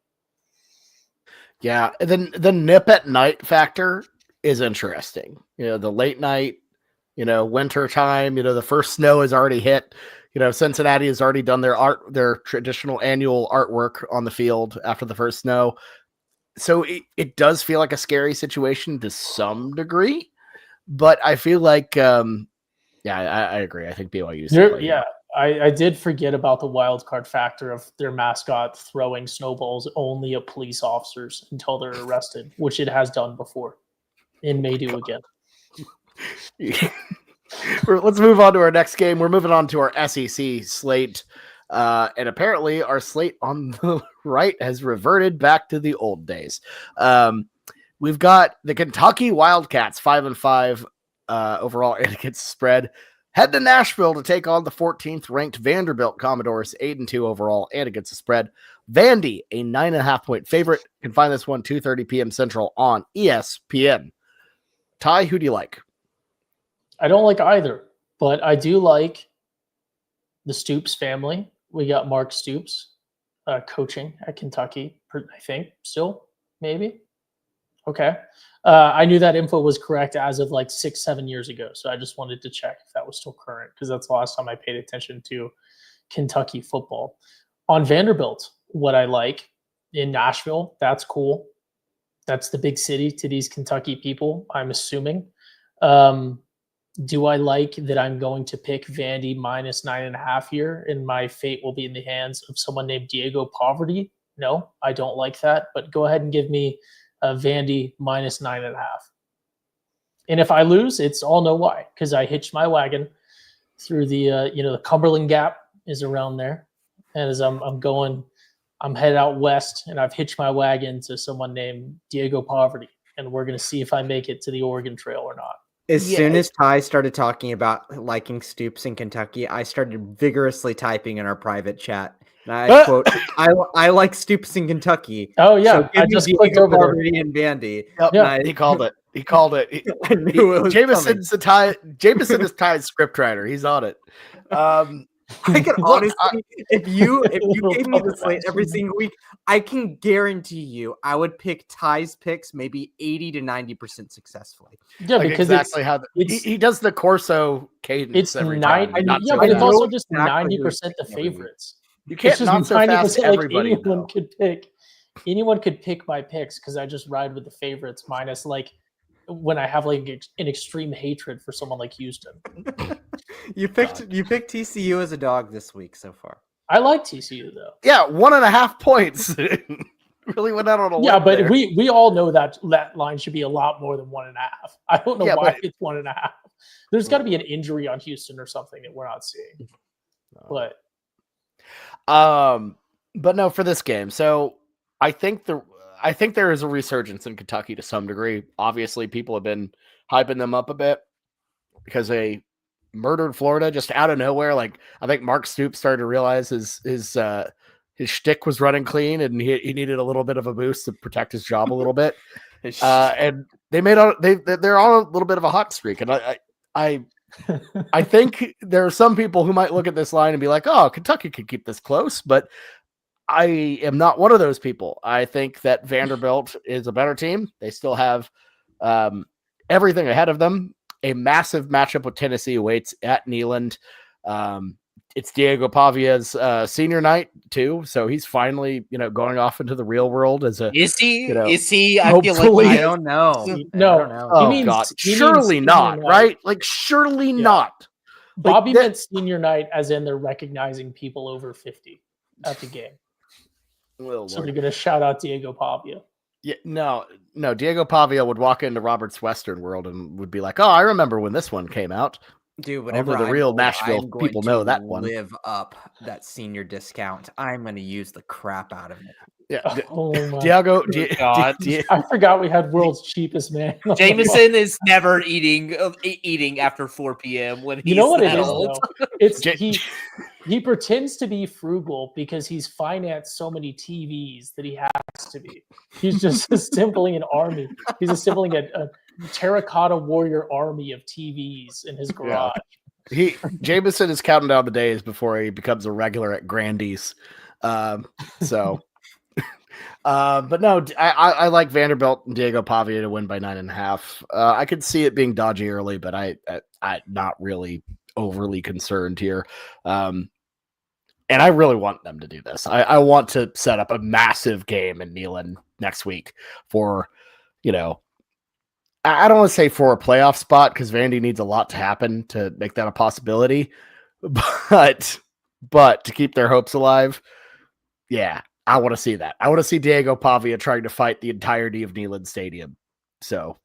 Yeah, then the nip at night factor is interesting. The late night, winter time, the first snow has already hit. Cincinnati has already done their traditional annual artwork on the field after the first snow. So it does feel like a scary situation to some degree, but I feel like, I agree. I think BYU. I did forget about the wild card factor of their mascot throwing snowballs only at police officers until they're arrested, which it has done before and may do again. Let's move on to our next game. We're moving on to our SEC slate. And apparently our slate on the right has reverted back to the old days. We've got the Kentucky Wildcats 5-5 overall and against the spread. Head to Nashville to take on the 14th ranked Vanderbilt Commodores 8-2 overall and against the spread. Vandy, a 9.5 point favorite. You can find this one 2:30 p.m. Central on ESPN. Ty, who do you like? I don't like either, but I do like the Stoops family. We got Mark Stoops coaching at Kentucky, I think, still, maybe. Okay. I knew that info was correct as of like 6-7 years ago, so I just wanted to check if that was still current, because that's the last time I paid attention to Kentucky football. On Vanderbilt, what I like in Nashville, that's cool. That's the big city to these Kentucky people, I'm assuming. Do I like that I'm going to pick Vandy minus 9.5 here, and my fate will be in the hands of someone named Diego Poverty? No, I don't like that. But go ahead and give me Vandy minus 9.5. And if I lose, it's all know why, because I hitched my wagon through the the Cumberland Gap is around there, and as I'm headed out west, and I've hitched my wagon to someone named Diego Poverty, and we're gonna see if I make it to the Oregon Trail or not. As soon as Ty started talking about liking Stoops in Kentucky, I started vigorously typing in our private chat. And I quote, I like Stoops in Kentucky. Oh yeah, so I just clicked over Poverty and Vandy. Yep, Yeah. he called it. He called it. I knew it was Jameson's the Ty. Jameson is Ty's scriptwriter. He's on it. I can honestly, if you gave me the slate every action. single week, I can guarantee you I would pick Ty's picks maybe 80 to 90% successfully. Yeah, Like because exactly how he does the Corso cadence it's every nine. time. Not Yeah, so but it's fast. also just exactly 90% the every week. favorites. You can't It's just not so fast 90%, everybody. anyone though. could pick. Anyone could pick my picks because I just ride with the favorites minus when I have an extreme hatred for someone like Houston. You picked TCU as a dog this week so far. I like TCU though. Yeah, 1.5 points. Really went out on a Yeah, limb but there. we all know that line should be a lot more than 1.5. I don't know Yeah, why but- it's 1.5. There's got to be an injury on Houston or something that we're not seeing. But but no, for this game. So I think there is a resurgence in Kentucky to some degree. Obviously, people have been hyping them up a bit because they murdered Florida just out of nowhere. Like I think Mark Stoops started to realize his shtick was running clean, and he needed a little bit of a boost to protect his job a little bit. And they're on a little bit of a hot streak, and I think there are some people who might look at this line and be like, "Oh, Kentucky could keep this close," but I am not one of those people. I think that Vanderbilt is a better team. They still have everything ahead of them. A massive matchup with Tennessee awaits at Neyland. It's Diego Pavia's senior night too, so he's finally going off into the real world as a. Is he? You know, Is he? I feel hopefully- like I don't know. No. I don't know. Oh means- God, he means surely senior not, night. right? Like surely not. Bobby that- meant senior night as in they're recognizing people over 50 at the game. Oh, So Lord. they're going to shout out Diego Pavia. Yeah, no. Diego Pavia would walk into Robert's Western World and would be like, "Oh, I remember when this one came out." Dude, whenever Only the real I'm old, Nashville I'm going people to know that one. Live up that senior discount. I'm going to use the crap out of it. Yeah, Oh my Diego. God. I forgot we had world's cheapest man. Jameson is never eating after 4 p.m. when he's You know what it that is old. though? It's J- he pretends to be frugal because he's financed so many TVs that he has to be. He's just assembling an army. He's assembling a terracotta warrior army of TVs in his garage. Jameson is counting down the days before he becomes a regular at Grandy's. So, but no, I like Vanderbilt and Diego Pavia to win by 9.5. I could see it being dodgy early, but I'm not really overly concerned here. And I really want them to do this. I want to set up a massive game in Neyland next week for, I don't want to say for a playoff spot because Vandy needs a lot to happen to make that a possibility, but to keep their hopes alive, yeah, I want to see that. I want to see Diego Pavia trying to fight the entirety of Neyland Stadium. So,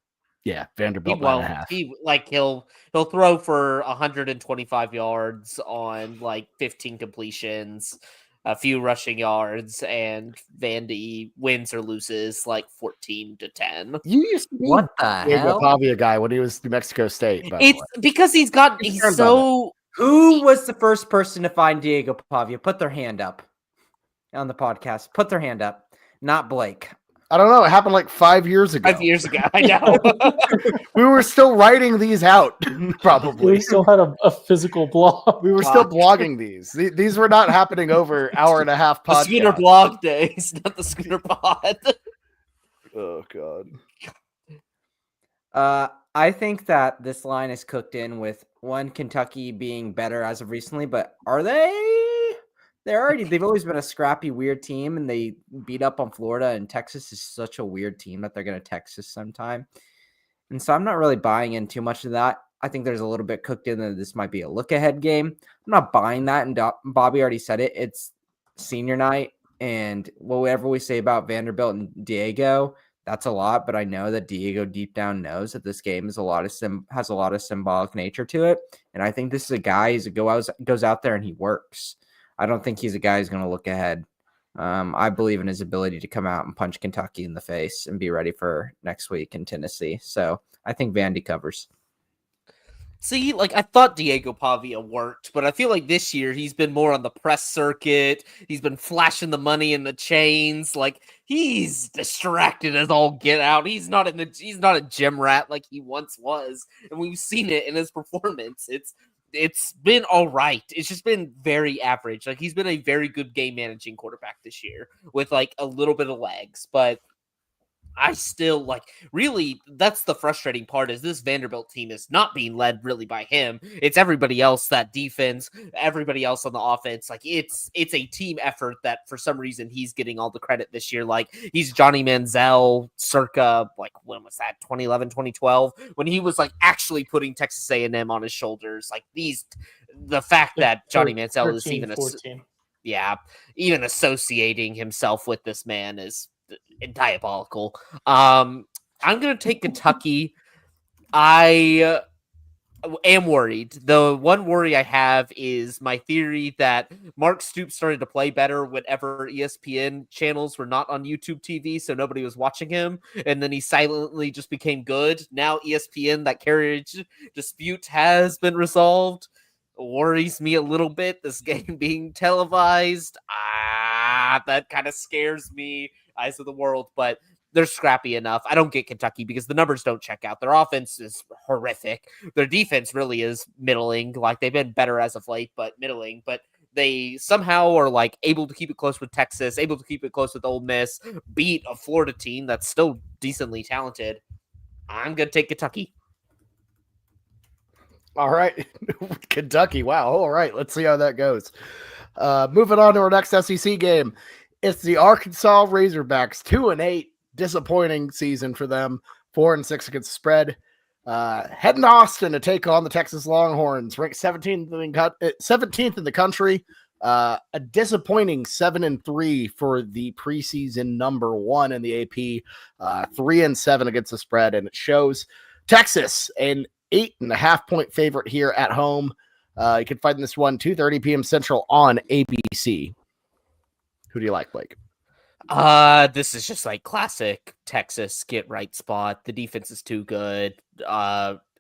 yeah, Vanderbilt 9.5. He'll throw for 125 yards on 15 completions, a few rushing yards, and Vandy wins or loses 14-10. You used to be What the Diego hell? Pavia guy when he was New Mexico State. By the It's way. because he's so. Who was the first person to find Diego Pavia? Put their hand up on the podcast. Put their hand up. Not Blake. I don't know. It happened 5 years ago. 5 years ago, I know. We were still writing these out, probably. We still had a physical blog. We were still blogging these. These were not happening over hour and a half The podcast. Scooter blog days, not the Scooter pod. Oh God. I think that this line is cooked in with Kentucky being better as of recently, but are they? they've always been a scrappy, weird team, and they beat up on Florida, and Texas is such a weird team that they're going to Texas sometime. And so I'm not really buying in too much of that. I think there's a little bit cooked in that this might be a look-ahead game. I'm not buying that, and Bobby already said it. It's senior night, and whatever we say about Vanderbilt and Diego, that's a lot, but I know that Diego deep down knows that this game is has a lot of symbolic nature to it, and I think this is a guy who goes out there and he works. I don't think he's a guy who's going to look ahead. I believe in his ability to come out and punch Kentucky in the face and be ready for next week in Tennessee. So I think Vandy covers. See, like, I thought Diego Pavia worked, but I feel like this year he's been more on the press circuit. He's been flashing the money and the chains. Like, he's distracted as all get out. He's not a gym rat like he once was. And we've seen it in his performance. It's been all right. It's just been very average. Like, he's been a very good game managing quarterback this year with like a little bit of legs, but I still like really that's the frustrating part is this Vanderbilt team is not being led really by him. It's everybody else, that defense, everybody else on the offense. Like it's a team effort that for some reason he's getting all the credit this year. Like he's Johnny Manziel circa like when was that 2011, 2012 when he was like actually putting Texas A&M on his shoulders. Like the fact that Johnny Manziel is even even associating himself with this man is diabolical. I'm going to take Kentucky. I am worried. The one worry I have is my theory that Mark Stoops started to play better whenever ESPN channels were not on YouTube TV, so nobody was watching him, and then he silently just became good. Now ESPN, that carriage dispute has been resolved. Worries me a little bit, this game being televised. That kind of scares me, eyes of the world, but they're scrappy enough. I don't get Kentucky because the numbers don't check out. Their offense is horrific. Their defense really is middling. Like they've been better as of late, but middling. But they somehow are like able to keep it close with Texas, able to keep it close with Ole Miss, beat a Florida team that's still decently talented. I'm going to take Kentucky. All right. Kentucky. Wow. All right. Let's see how that goes. Moving on to our next SEC game. It's the Arkansas Razorbacks, 2-8. Disappointing season for them. 4-6 against the spread. Heading to Austin to take on the Texas Longhorns, ranked 17th in the country. A disappointing 7-3 for the preseason number 1 in the AP. 3-7 against the spread, and it shows. Texas, an 8.5-point favorite here at home. You can find this one 2:30 p.m. Central on ABC. Who do you like, Blake? This is just like classic Texas get right spot. The defense is too good.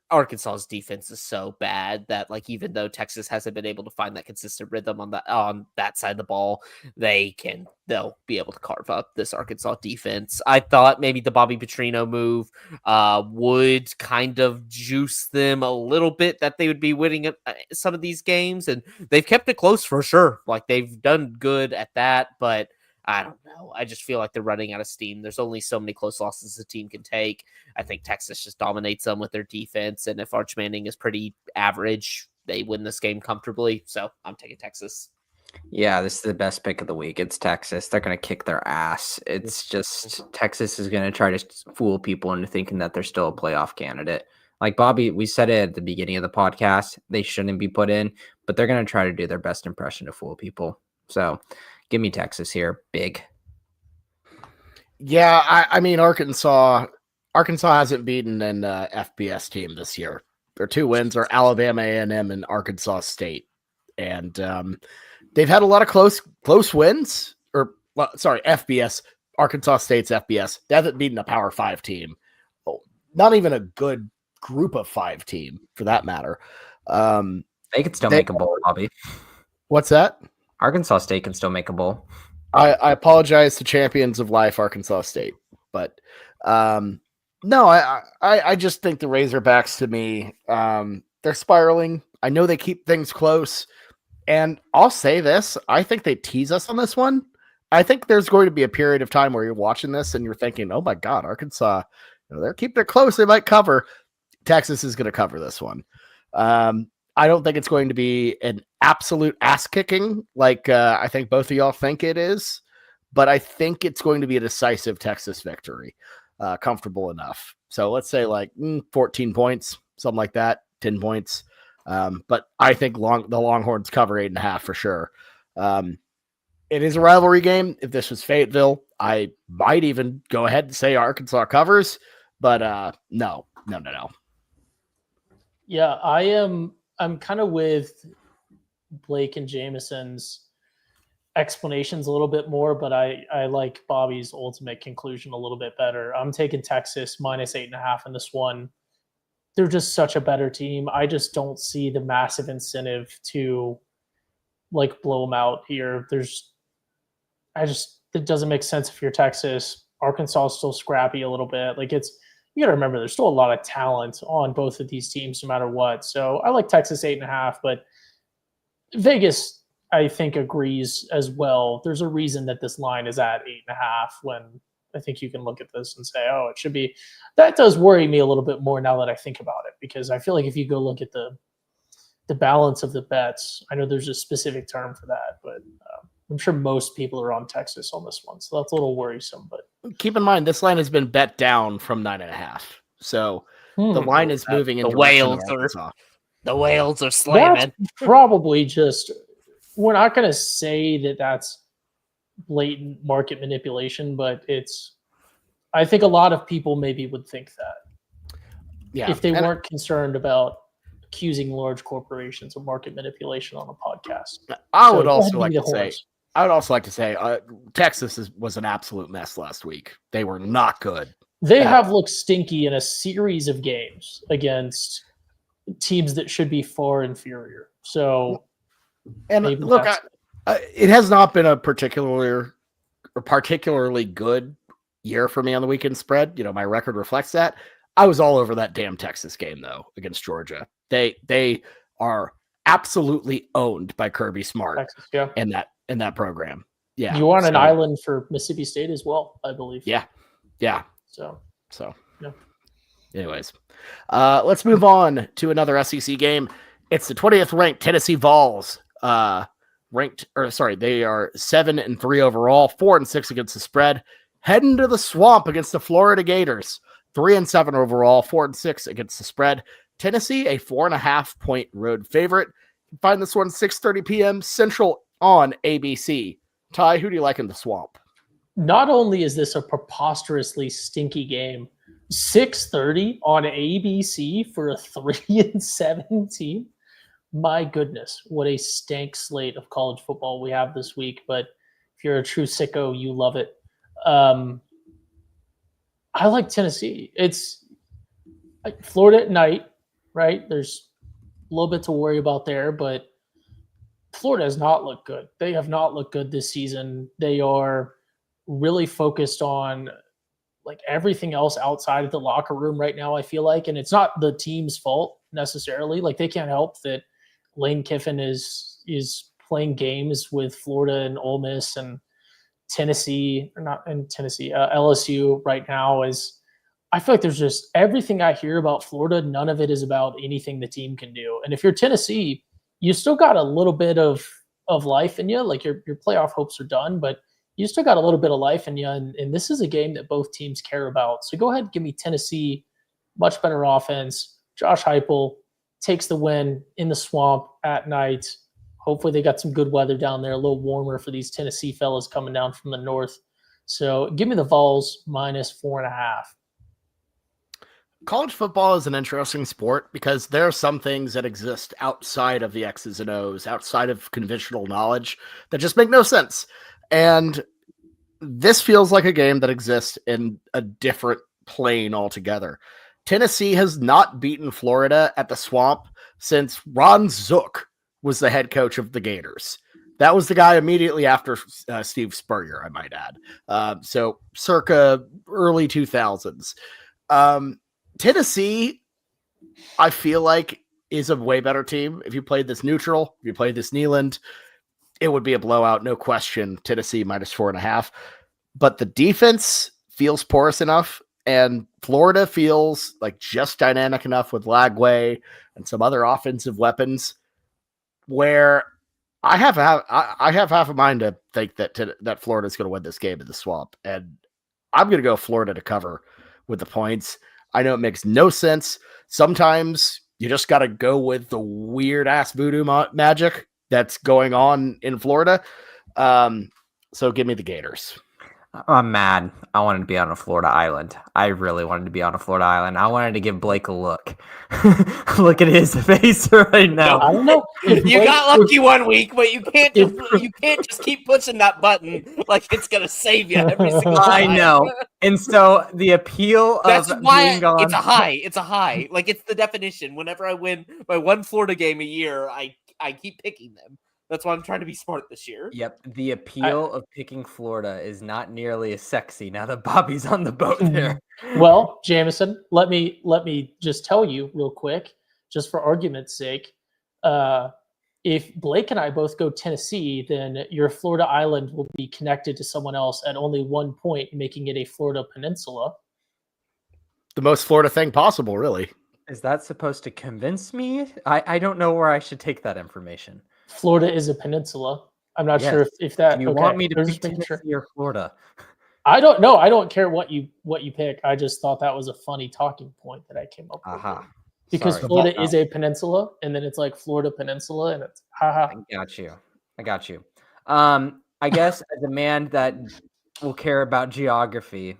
Arkansas's defense is so bad that like even though Texas hasn't been able to find that consistent rhythm on that side of the ball, they'll be able to carve up this Arkansas defense. I thought maybe the Bobby Petrino move would kind of juice them a little bit, that they would be winning some of these games, and they've kept it close for sure. Like they've done good at that, but I don't know. I just feel like they're running out of steam. There's only so many close losses a team can take. I think Texas just dominates them with their defense. And if Arch Manning is pretty average, they win this game comfortably. So I'm taking Texas. Yeah, this is the best pick of the week. It's Texas. They're going to kick their ass. It's just Texas is going to try to fool people into thinking that they're still a playoff candidate. Like Bobby, we said it at the beginning of the podcast, they shouldn't be put in, but they're going to try to do their best impression to fool people. So give me Texas here. Big. Yeah, I mean, Arkansas hasn't beaten an FBS team this year. Their 2 wins are Alabama A&M and Arkansas State. And they've had a lot of close wins. FBS. Arkansas State's FBS. They haven't beaten a Power 5 team. Not even a good group of 5 team, for that matter. They could still make a bowl, Bobby. What's that? Arkansas State can still make a bowl. I apologize to champions of life, Arkansas State, but no, I just think the Razorbacks, to me, they're spiraling. I know they keep things close, and I'll say this: I think they tease us on this one. I think there's going to be a period of time where you're watching this and you're thinking, "Oh my God, Arkansas! They're keeping it close. They might cover." Texas is going to cover this one. I don't think it's going to be an absolute ass kicking like I think both of y'all think it is, but I think it's going to be a decisive Texas victory, comfortable enough. So let's say like 14 points, something like that, 10 points. But I think the Longhorns cover 8.5 for sure. It is a rivalry game. If this was Fayetteville, I might even go ahead and say Arkansas covers, but no. Yeah, I'm kind of with Blake and Jameson's explanations a little bit more, but I like Bobby's ultimate conclusion a little bit better. I'm taking Texas minus 8.5 in this one. They're just such a better team. I just don't see the massive incentive to like blow them out here. It doesn't make sense if you're Texas. Arkansas is still scrappy a little bit. Like you got to remember, there's still a lot of talent on both of these teams, no matter what. So I like Texas 8.5, but Vegas, I think, agrees as well. There's a reason that this line is at 8.5 when I think you can look at this and say, oh, it should be. That does worry me a little bit more now that I think about it, because I feel like if you go look at the balance of the bets, I know there's a specific term for that, but I'm sure most people are on Texas on this one. So that's a little worrisome. But keep in mind, this line has been bet down from 9.5. So the line is moving in the whales are slamming. That's probably just, we're not going to say that that's blatant market manipulation, but I think a lot of people maybe would think that. Yeah. If they weren't concerned about accusing large corporations of market manipulation on a podcast. I would also like to say Texas was an absolute mess last week. They were not good. They have looked stinky in a series of games against teams that should be far inferior. So, and look, it has not been a particularly good year for me on the weekend spread. My record reflects that. I was all over that damn Texas game though against Georgia. They are absolutely owned by Kirby Smart, Texas, yeah. in that program. Yeah, you were on an island for Mississippi State as well, I believe. Yeah. So yeah. Anyways, let's move on to another SEC game. It's the 20th ranked Tennessee Vols. They are 7-3 overall, 4-6 against the spread. Heading to the swamp against the Florida Gators, 3-7 overall, 4-6 against the spread. Tennessee, a 4.5 point road favorite. You can find this one 6:30 p.m. Central on ABC. Ty, who do you like in the swamp? Not only is this a preposterously stinky game, 6:30 on ABC for a 3-7 team. My goodness, what a stank slate of college football we have this week. But if you're a true sicko, you love it. I like Tennessee. It's like Florida at night, right? There's a little bit to worry about there, but Florida has not looked good. They have not looked good this season. They are really focused on like everything else outside of the locker room right now, I feel like. And it's not the team's fault necessarily. Like they can't help that Lane Kiffin is playing games with Florida and Ole Miss and Tennessee, or not in Tennessee, LSU right now. Is I feel like there's just everything I hear about Florida, none of it is about anything the team can do. And if you're Tennessee, you still got a little bit of life in you. Like your playoff hopes are done, but you still got a little bit of life in you. And this is a game that both teams care about. So go ahead and give me Tennessee, much better offense. Josh Heupel takes the win in the swamp at night. Hopefully they got some good weather down there, a little warmer for these Tennessee fellas coming down from the north. So give me the Vols minus 4.5. College football is an interesting sport because there are some things that exist outside of the X's and O's, outside of conventional knowledge that just make no sense. And this feels like a game that exists in a different plane altogether. Tennessee has not beaten Florida at the Swamp since Ron Zook was the head coach of the Gators. That was the guy immediately after Steve Spurrier, I might add. So circa early 2000s. Tennessee, I feel like, is a way better team. If you played this neutral, if you played this Neyland, it would be a blowout, no question. Tennessee minus 4.5. But the defense feels porous enough. And Florida feels like just dynamic enough with Lagway and some other offensive weapons where I have half a mind to think that Florida's going to win this game in the Swamp. And I'm going to go Florida to cover with the points. I know it makes no sense. Sometimes you just got to go with the weird ass voodoo magic that's going on in Florida. So give me the Gators. I'm mad. I wanted to be on a Florida island. I really wanted to be on a Florida island. I wanted to give Blake a look. Look at his face right now. I don't know. You got lucky one week, but you can't just keep pushing that button like it's gonna save you every single time. I know. And so the appeal That's of why being on... it's a high. It's a high. Like it's the definition. Whenever I win by one Florida game a year, I keep picking them. That's why I'm trying to be smart this year. Yep, the appeal of picking Florida is not nearly as sexy now that Bobby's on the boat there. Well, Jameson, let me just tell you real quick, just for argument's sake, if Blake and I both go Tennessee, then your Florida island will be connected to someone else at only 1 point, making it a Florida peninsula. The most Florida thing possible, really. Is that supposed to convince me? I don't know where I should take that information. Florida is a peninsula. I'm not sure if that. Do you want me to pick Tennessee or Florida? I don't know. I don't care what you pick. I just thought that was a funny talking point that I came up with. Because Florida is a peninsula, and then it's like Florida Peninsula, and it's haha. I got you. I guess as a man that will care about geography,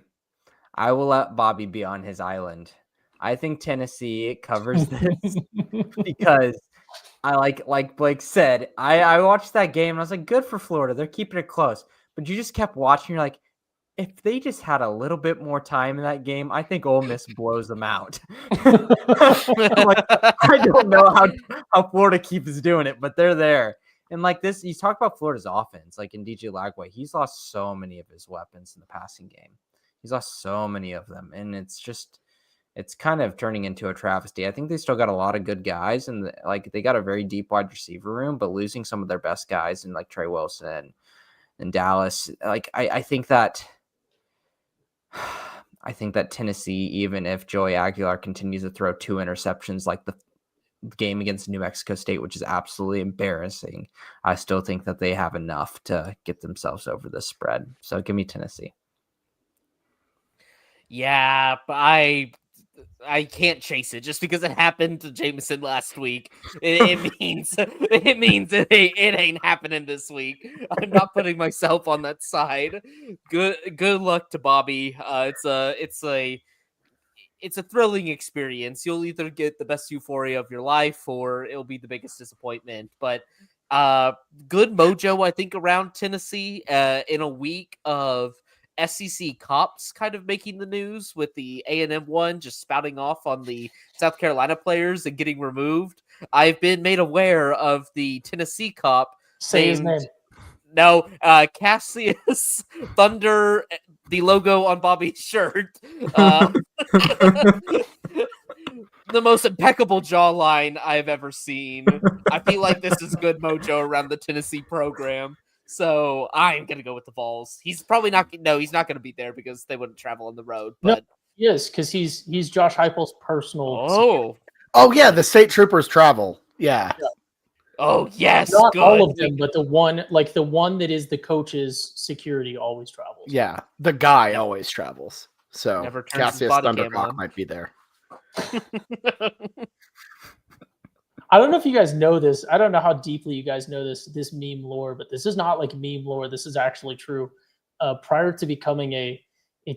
I will let Bobby be on his island. I think Tennessee covers this because I like Blake said, I watched that game and I was like, good for Florida. They're keeping it close. But you just kept watching. You're like, if they just had a little bit more time in that game, I think Ole Miss blows them out. Like, I don't know how Florida keeps doing it, but they're there. And like this, you talk about Florida's offense, like in DJ Lagway, he's lost so many of his weapons in the passing game. He's lost so many of them. And it's kind of turning into a travesty. I think they still got a lot of good guys, and like they got a very deep wide receiver room, but losing some of their best guys in like Trey Wilson and Dallas, like I think that Tennessee, even if Joey Aguilar continues to throw 2 interceptions like the game against New Mexico State, which is absolutely embarrassing, I still think that they have enough to get themselves over the spread. So give me Tennessee. Yeah, but I can't chase it just because it happened to Jameson last week. It means it ain't happening this week. I'm not putting myself on that side. Good luck to Bobby. It's a thrilling experience. You'll either get the best euphoria of your life or it'll be the biggest disappointment. But good mojo, I think, around Tennessee in a week of SEC cops kind of making the news with the A&M one just spouting off on the South Carolina players and getting removed. I've been made aware of the Tennessee cop. Say his name. No, Cassius Thunder, the logo on Bobby's shirt. The most impeccable jawline I've ever seen. I feel like this is good mojo around the Tennessee program. So I'm going to go with the Vols. He's probably not. No, he's not going to be there because they wouldn't travel on the road. But no, he is, because he's Josh Heupel's personal. Oh yeah, the state troopers travel. Yeah. Oh yes, not good. all of them, but the one that is the coach's security always travels. Yeah, the guy always travels. So Never turns his Cassius body cam Thundercock on. might be there. I don't know if you guys know this. I don't know how deeply you guys know this meme lore, but this is not like meme lore. This is actually true. Prior to becoming a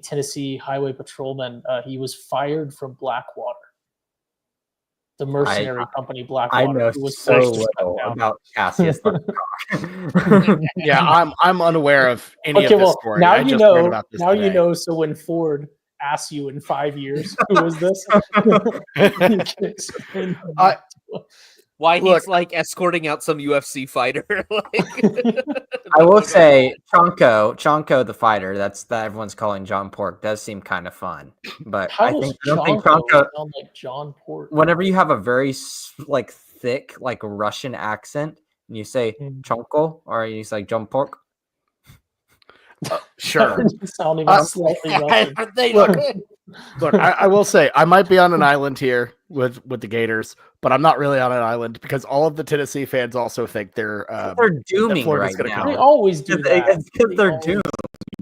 Tennessee highway patrolman, he was fired from Blackwater, the mercenary company Blackwater. I know who was so forced to step little down. about Cassius Thundercock. Yeah, I'm unaware of any Okay, of this well, story. now I you just know. read about this Now today. you know. So when Ford asks you in 5 years, who is this? You can explain Why he's like escorting out some UFC fighter. I will say Chonko the fighter, that everyone's calling John Pork, does seem kind of fun. But I don't think Chonko sound like John Pork. Whenever you have a very like thick like Russian accent and you say Chonko or you say John Pork. Sure. Sounding slightly Russian. Look, I will say I might be on an island here with the Gators, but I'm not really on an island because all of the Tennessee fans also think they're dooming Florida's right gonna now. come. They always do that. It's because they're doomed.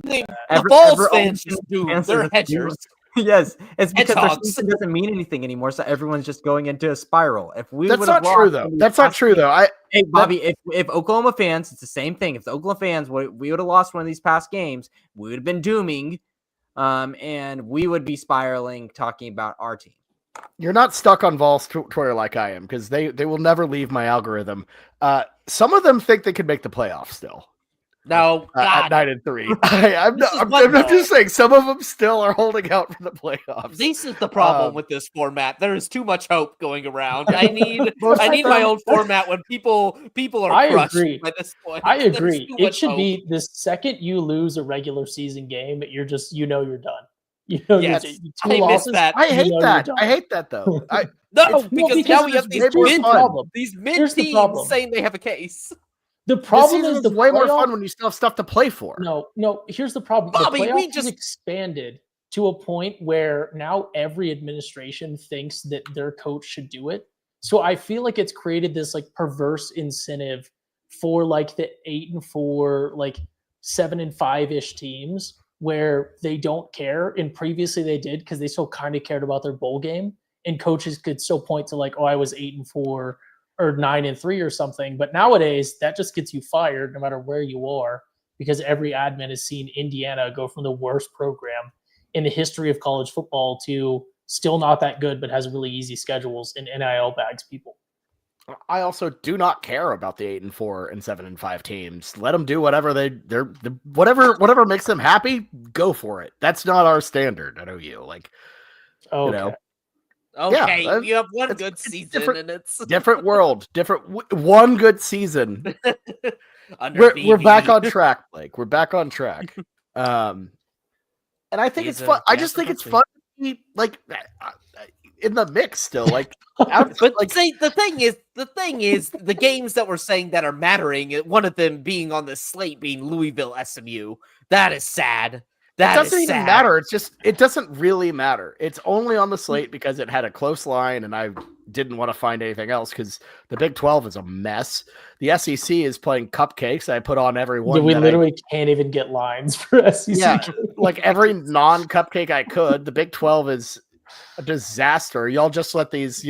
The Every- Vols every- fans just do. They're hedgers. Yes, it's because their Hedgehogs. season doesn't mean anything anymore, so everyone's just going into a spiral. If we That's would have not true lost though. in these That's not past true though. Hey, Bobby, if Oklahoma fans, it's the same thing. If the Oklahoma fans, we would have lost one of these past games, we would have been dooming, and we would be spiraling, talking about our team. You're not stuck on Vols Twitter like I am because they will never leave my algorithm. Some of them think they could make the playoffs still. No, At God. 9-3. I'm just saying some of them still are holding out for the playoffs. This is the problem with this format. There is too much hope going around. I need Most I of need them- my old format when people are I crushed agree. by this point. I There's agree. too It much should hope. be the second you lose a regular season game, you're just you're done. You know, Yes, two I miss losses, that. I you hate know that. you're I done. hate that though. No, It's- because because now we have it's these way more mid fun. these Here's the mid problem. teams saying they have a case. The This problem season is the way more playoff- fun when you still have stuff to play for. No. Here's the problem. Bobby, the we playoffs just- has expanded to a point where now every administration thinks that their coach should do it. So I feel like it's created this like perverse incentive for like the 8-4, like 7-5-ish teams where they don't care. And previously they did because they still kind of cared about their bowl game. And coaches could still point to like, oh, I was 8-4 or 9-3 or something. But nowadays that just gets you fired no matter where you are, because every admin has seen Indiana go from the worst program in the history of college football to still not that good, but has really easy schedules and NIL bags people. I also do not care about the 8-4 and 7-5 teams. Let them do whatever whatever makes them happy. Go for it. That's not our standard at OU. Like, Okay. you know, Okay, Yeah, you have one it's- good it's season, different- and it's different world, one good season. under We're back BB. on track, Blake. We're back on track. And I think He's it's fun. a I just think it's Jasper fun to be like in the mix still. Like, But like see, the thing is, the games that we're saying that are mattering, one of them being on the slate being Louisville SMU. That is sad. That it doesn't is even sad. matter. It's just it doesn't really matter. It's only on the slate because it had a close line, and I didn't want to find anything else because the Big 12 is a mess. The SEC is playing cupcakes. I put on every one. Yeah, we that literally can't even get lines for SEC. Yeah, like every non-cupcake I could. The Big 12 is a disaster. Y'all just let these,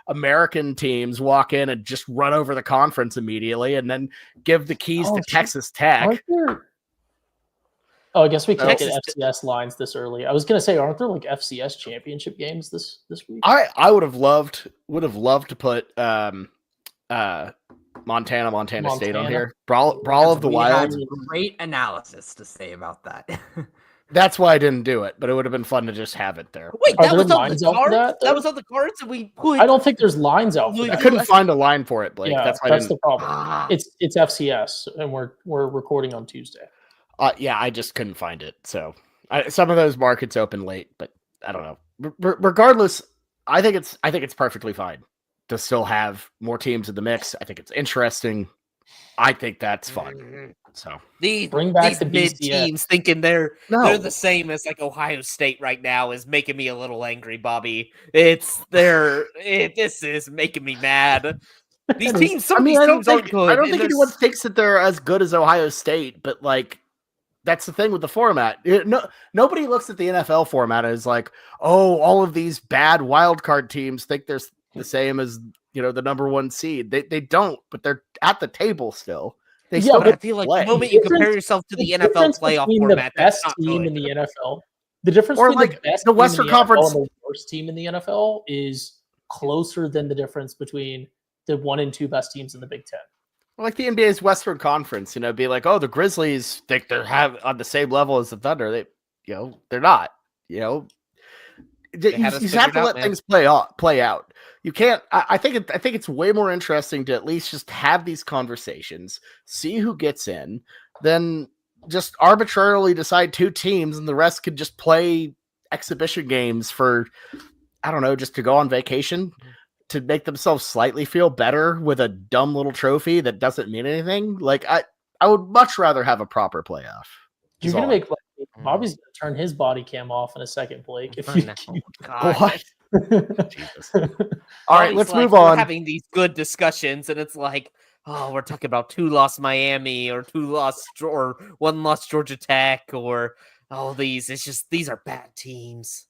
American teams walk in and just run over the conference immediately and then give the keys to shit. Texas Tech. Aren't there... Oh, I guess we can't Texas- get FCS lines this early. I was gonna say, aren't there like FCS championship games this week? I would have loved to put Montana State on here. Brawl of the We Wild. had great analysis to say about that. That's why I didn't do it, but it would have been fun to just have it there. Wait, Are that there was on lines the out for cards. that, That though? was on the cards, and we put. I don't think there's lines out for I I that. couldn't find a line for it, Blake. Yeah, That's why I that's didn't. the problem. Ah. It's FCS, and we're recording on Tuesday. Yeah, I just couldn't find it. So some of those markets open late, but I don't know. Regardless, I think it's perfectly fine to still have more teams in the mix. I think it's interesting. I think that's fun. So Bring back These the mid BCS. teams thinking they're no, the same as like Ohio State right now is making me a little angry, Bobby. This is making me mad. These teams, some of these teams aren't good. I don't and think there's- anyone thinks that they're as good as Ohio State, but like that's the thing with the format. Nobody looks at the NFL format as like, oh, all of these bad wild card teams think they're the same as the number one seed. They don't, but they're at the table still. They Yeah, still But I get feel like play. the moment you Difference- compare yourself to the NFL difference playoff between format, the that's best not team good. in the NFL, the difference Or between like the best the team Western in the NFL Conference- and the worst team in the NFL is closer than the difference between the 1 and 2 best teams in the Big Ten. Like the NBA's Western Conference, be like, oh, the Grizzlies think they're on the same level as the Thunder. They're not. You had us just have figured to out, let man. things play out. You can't. I think it's way more interesting to at least just have these conversations, see who gets in, then just arbitrarily decide 2 teams, and the rest could just play exhibition games for, I don't know, just to go on vacation, to make themselves slightly feel better with a dumb little trophy that doesn't mean anything. Like I would much rather have a proper playoff. You're is gonna all. make Bobby's gonna turn his body cam off in a second, Blake. If Oh, you no. keep God. What? Jesus. All right, Bobby's let's like, move we're on. having these good discussions, and it's like, oh, we're talking about 2-loss Miami or 1-loss Georgia Tech or all these. It's just these are bad teams.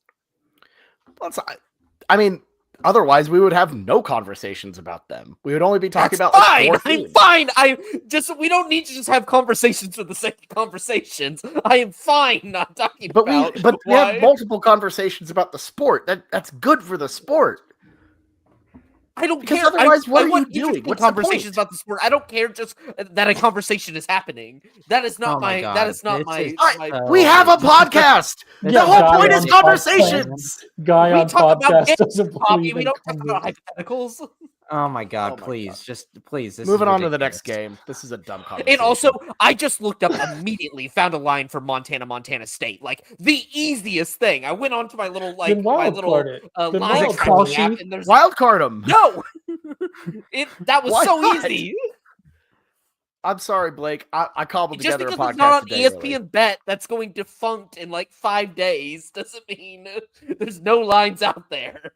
I mean, otherwise we would have no conversations about them. We would only be talking That's about fine. like 4 I'm teams. fine. We don't need to just have conversations for the sake of conversations. I am fine not talking But about. we have multiple conversations about the sport. That's good for the sport. I don't Because care. otherwise, what I are want you doing? interesting What's the conversations point? about the sport. I don't care just that a conversation is happening. That is not Oh my my. God. That is not This my. is my so- We have a podcast. This The Yeah, whole guy point is on conversations. guy we on talk about podcast games, doesn't Bobby. believe We in don't talk about conversations. hypotheticals. Oh my God! Oh my Please, God. just please. This Moving is on to the next ridiculous. game. This is a dumb conversation. And also, I just looked up immediately, found a line for Montana State, like the easiest thing. I went on to my little Then wild card it. Then line wild tracking card app, it. and there's wild card them. no. That was Why so not? easy. I'm sorry, Blake. I cobbled Just together a because podcast it's not on today. ESPN Bet that's going defunct in like 5 days doesn't mean there's no lines out there.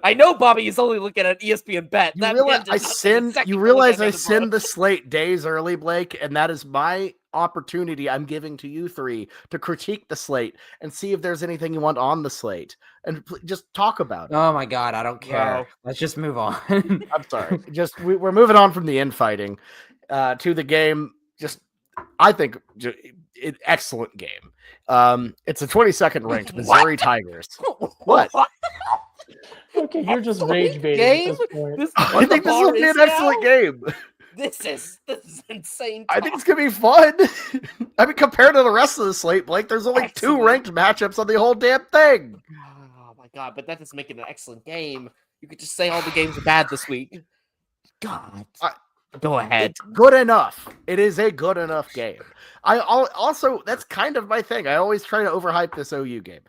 I know Bobby is only looking at ESPN Bet. You realize I send the slate days early, Blake, and that is my opportunity I'm giving to you three to critique the slate and see if there's anything you want on the slate and just talk about it. Oh my God! I don't care. Wow. Let's just move on. I'm sorry. We're moving on from the infighting to the game. I think excellent game. It's a 22nd ranked Missouri Tigers. What? Okay, you're just rage baiting at this point. I think this will be an excellent game. This is insane. I think it's gonna be fun. I mean, compared to the rest of the slate, Blake, there's only Excellent. 2 ranked matchups on the whole damn thing. Oh my God! But that doesn't make it an excellent game. You could just say all the games are bad this week. God, go ahead. It's good enough. It is a good enough game. Also, that's kind of my thing. I always try to overhype this OU game.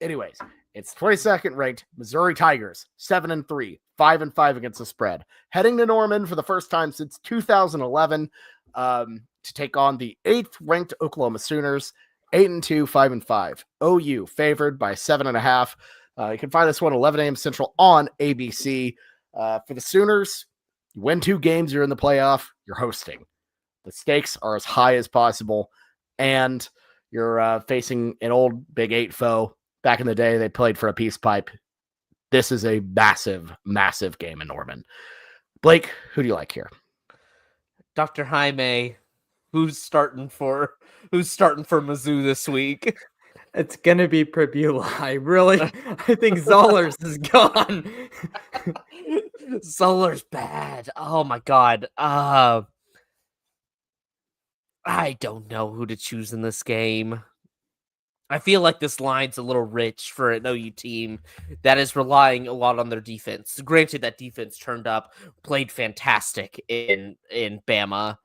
Anyways, it's 22nd ranked Missouri Tigers, 7-3, 5-5 against the spread, heading to Norman for the first time since 2011 to take on the 8th ranked Oklahoma Sooners, 8-2, 5-5. OU favored by 7.5. You can find this one 11 a.m. Central on ABC. For the Sooners, you win 2 games, you're in the playoff, you're hosting. The stakes are as high as possible, and you're facing an old Big 8 foe. Back in the day, they played for a peace pipe. This is a massive, massive game in Norman. Blake, who do you like here? Dr. Jaime, who's starting for Mizzou this week? It's gonna be Prebula. I think Zollers is gone. Zollers bad. Oh my God. I don't know who to choose in this game. I feel like this line's a little rich for an OU team that is relying a lot on their defense. Granted, that defense turned up, played fantastic in Bama,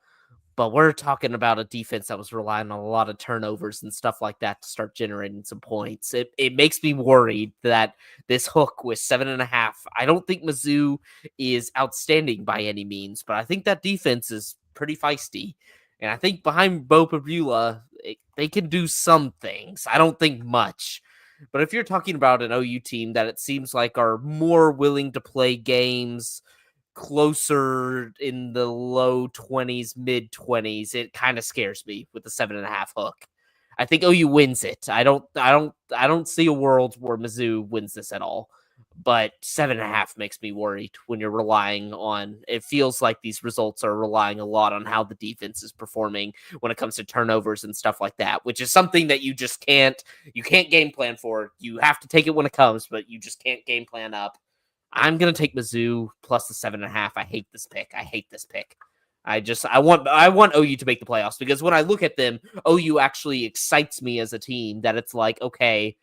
but we're talking about a defense that was relying on a lot of turnovers and stuff like that to start generating some points. It makes me worried that this hook with 7.5. I don't think Mizzou is outstanding by any means, but I think that defense is pretty feisty. And I think behind Bo Pabula, they can do some things. I don't think much. But if you're talking about an OU team that it seems like are more willing to play games closer in the low 20s, mid 20s, it kind of scares me with the 7.5 hook. I think OU wins it. I don't see a world where Mizzou wins this at all. But 7.5 makes me worried when you're relying on, it feels like these results are relying a lot on how the defense is performing when it comes to turnovers and stuff like that, which is something that you can't game plan for. You have to take it when it comes, but you just can't game plan up. I'm going to take Mizzou plus the 7.5. I hate this pick. I want OU to make the playoffs because when I look at them, OU actually excites me as a team that it's like, okay,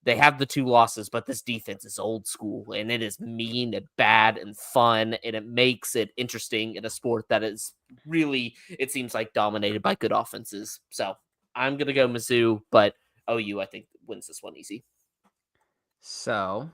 they have the 2 losses, but this defense is old school and it is mean and bad and fun, and it makes it interesting in a sport that is really, it seems like, dominated by good offenses. So I'm going to go Mizzou, but OU, I think, wins this one easy. So,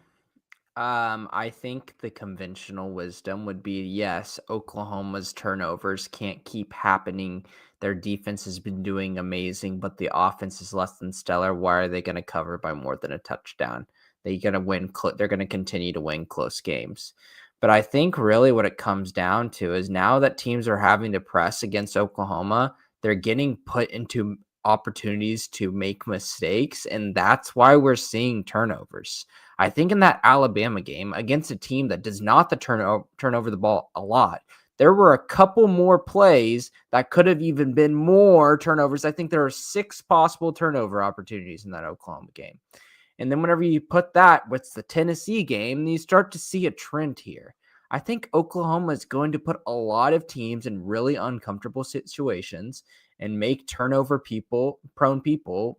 I think the conventional wisdom would be, yes, Oklahoma's turnovers can't keep happening. Their defense has been doing amazing, but the offense is less than stellar. Why are they going to cover by more than a touchdown? They're going to win. They're going to continue to win close games. But I think really what it comes down to is now that teams are having to press against Oklahoma, they're getting put into opportunities to make mistakes, and that's why we're seeing turnovers. I think in that Alabama game against a team that does not turn over the ball a lot, there were a couple more plays that could have even been more turnovers. I think there are 6 possible turnover opportunities in that Oklahoma game. And then whenever you put that with the Tennessee game, you start to see a trend here. I think Oklahoma is going to put a lot of teams in really uncomfortable situations and make prone people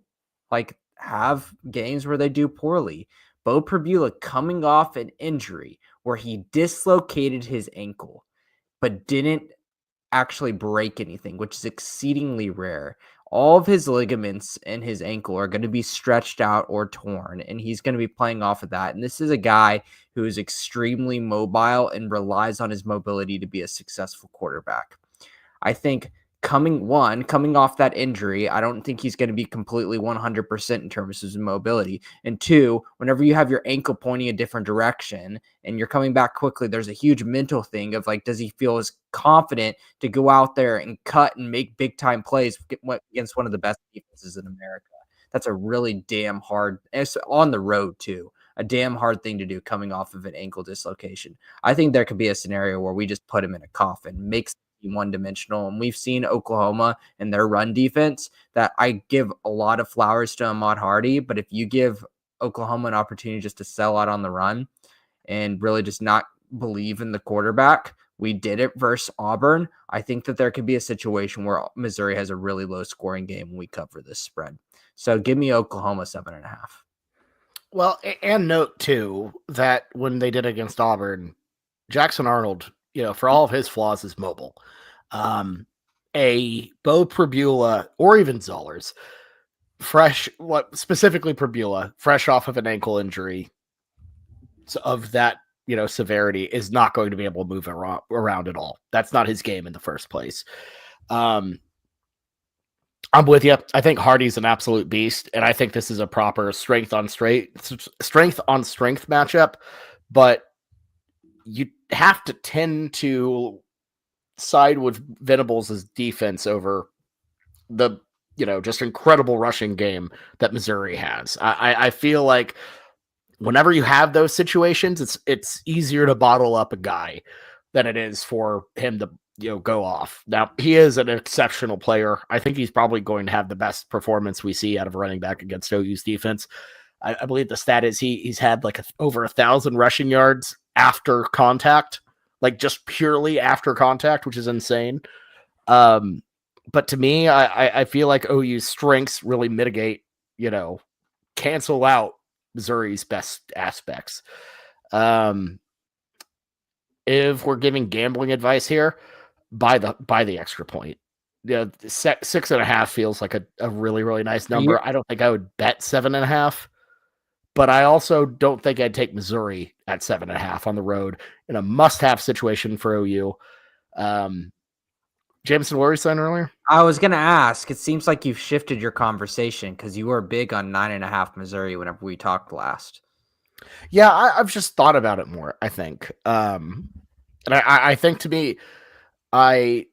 like have games where they do poorly. Bo Prabula coming off an injury where he dislocated his ankle, but didn't actually break anything, which is exceedingly rare. All of his ligaments in his ankle are going to be stretched out or torn, and he's going to be playing off of that. And this is a guy who is extremely mobile and relies on his mobility to be a successful quarterback. I think coming off that injury, I don't think he's going to be completely 100% in terms of his mobility. And 2, whenever you have your ankle pointing a different direction and you're coming back quickly, there's a huge mental thing of like, does he feel as confident to go out there and cut and make big time plays against one of the best defenses in America? That's a really damn hard, it's on the road too, a damn hard thing to do coming off of an ankle dislocation. I think there could be a scenario where we just put him in a coffin, makes one-dimensional, and we've seen Oklahoma and their run defense that I give a lot of flowers to Ahmad Hardy, but if you give Oklahoma an opportunity just to sell out on the run and really just not believe in the quarterback, we did it versus Auburn. I think that there could be a situation where Missouri has a really low scoring game when we cover this spread. So give me Oklahoma 7.5. Well, and note too that when they did against Auburn, Jackson Arnold, for all of his flaws, is mobile. A Bo Prabula or even Zollers, specifically Prabula, fresh off of an ankle injury of that severity, is not going to be able to move around at all. That's not his game in the first place. I'm with you. I think Hardy's an absolute beast, and I think this is a proper strength on strength matchup, but you have to tend to side with Venables' defense over the, just incredible rushing game that Missouri has. I feel like whenever you have those situations, it's easier to bottle up a guy than it is for him to, go off. Now, he is an exceptional player. I think he's probably going to have the best performance we see out of a running back against OU's defense. I believe the stat is he's had like over 1,000 rushing yards after contact, like just purely after contact, which is insane. But to me, I feel like OU's strengths really mitigate, cancel out Missouri's best aspects. If we're giving gambling advice here, buy the extra point. 6.5 feels like a really, really nice number. I don't think I would bet 7.5. But I also don't think I'd take Missouri at 7.5 on the road in a must-have situation for OU. Jameson, what were you saying earlier? I was going to ask. It seems like you've shifted your conversation because you were big on 9.5 Missouri whenever we talked last. Yeah, I've just thought about it more, I think. And I think to me, I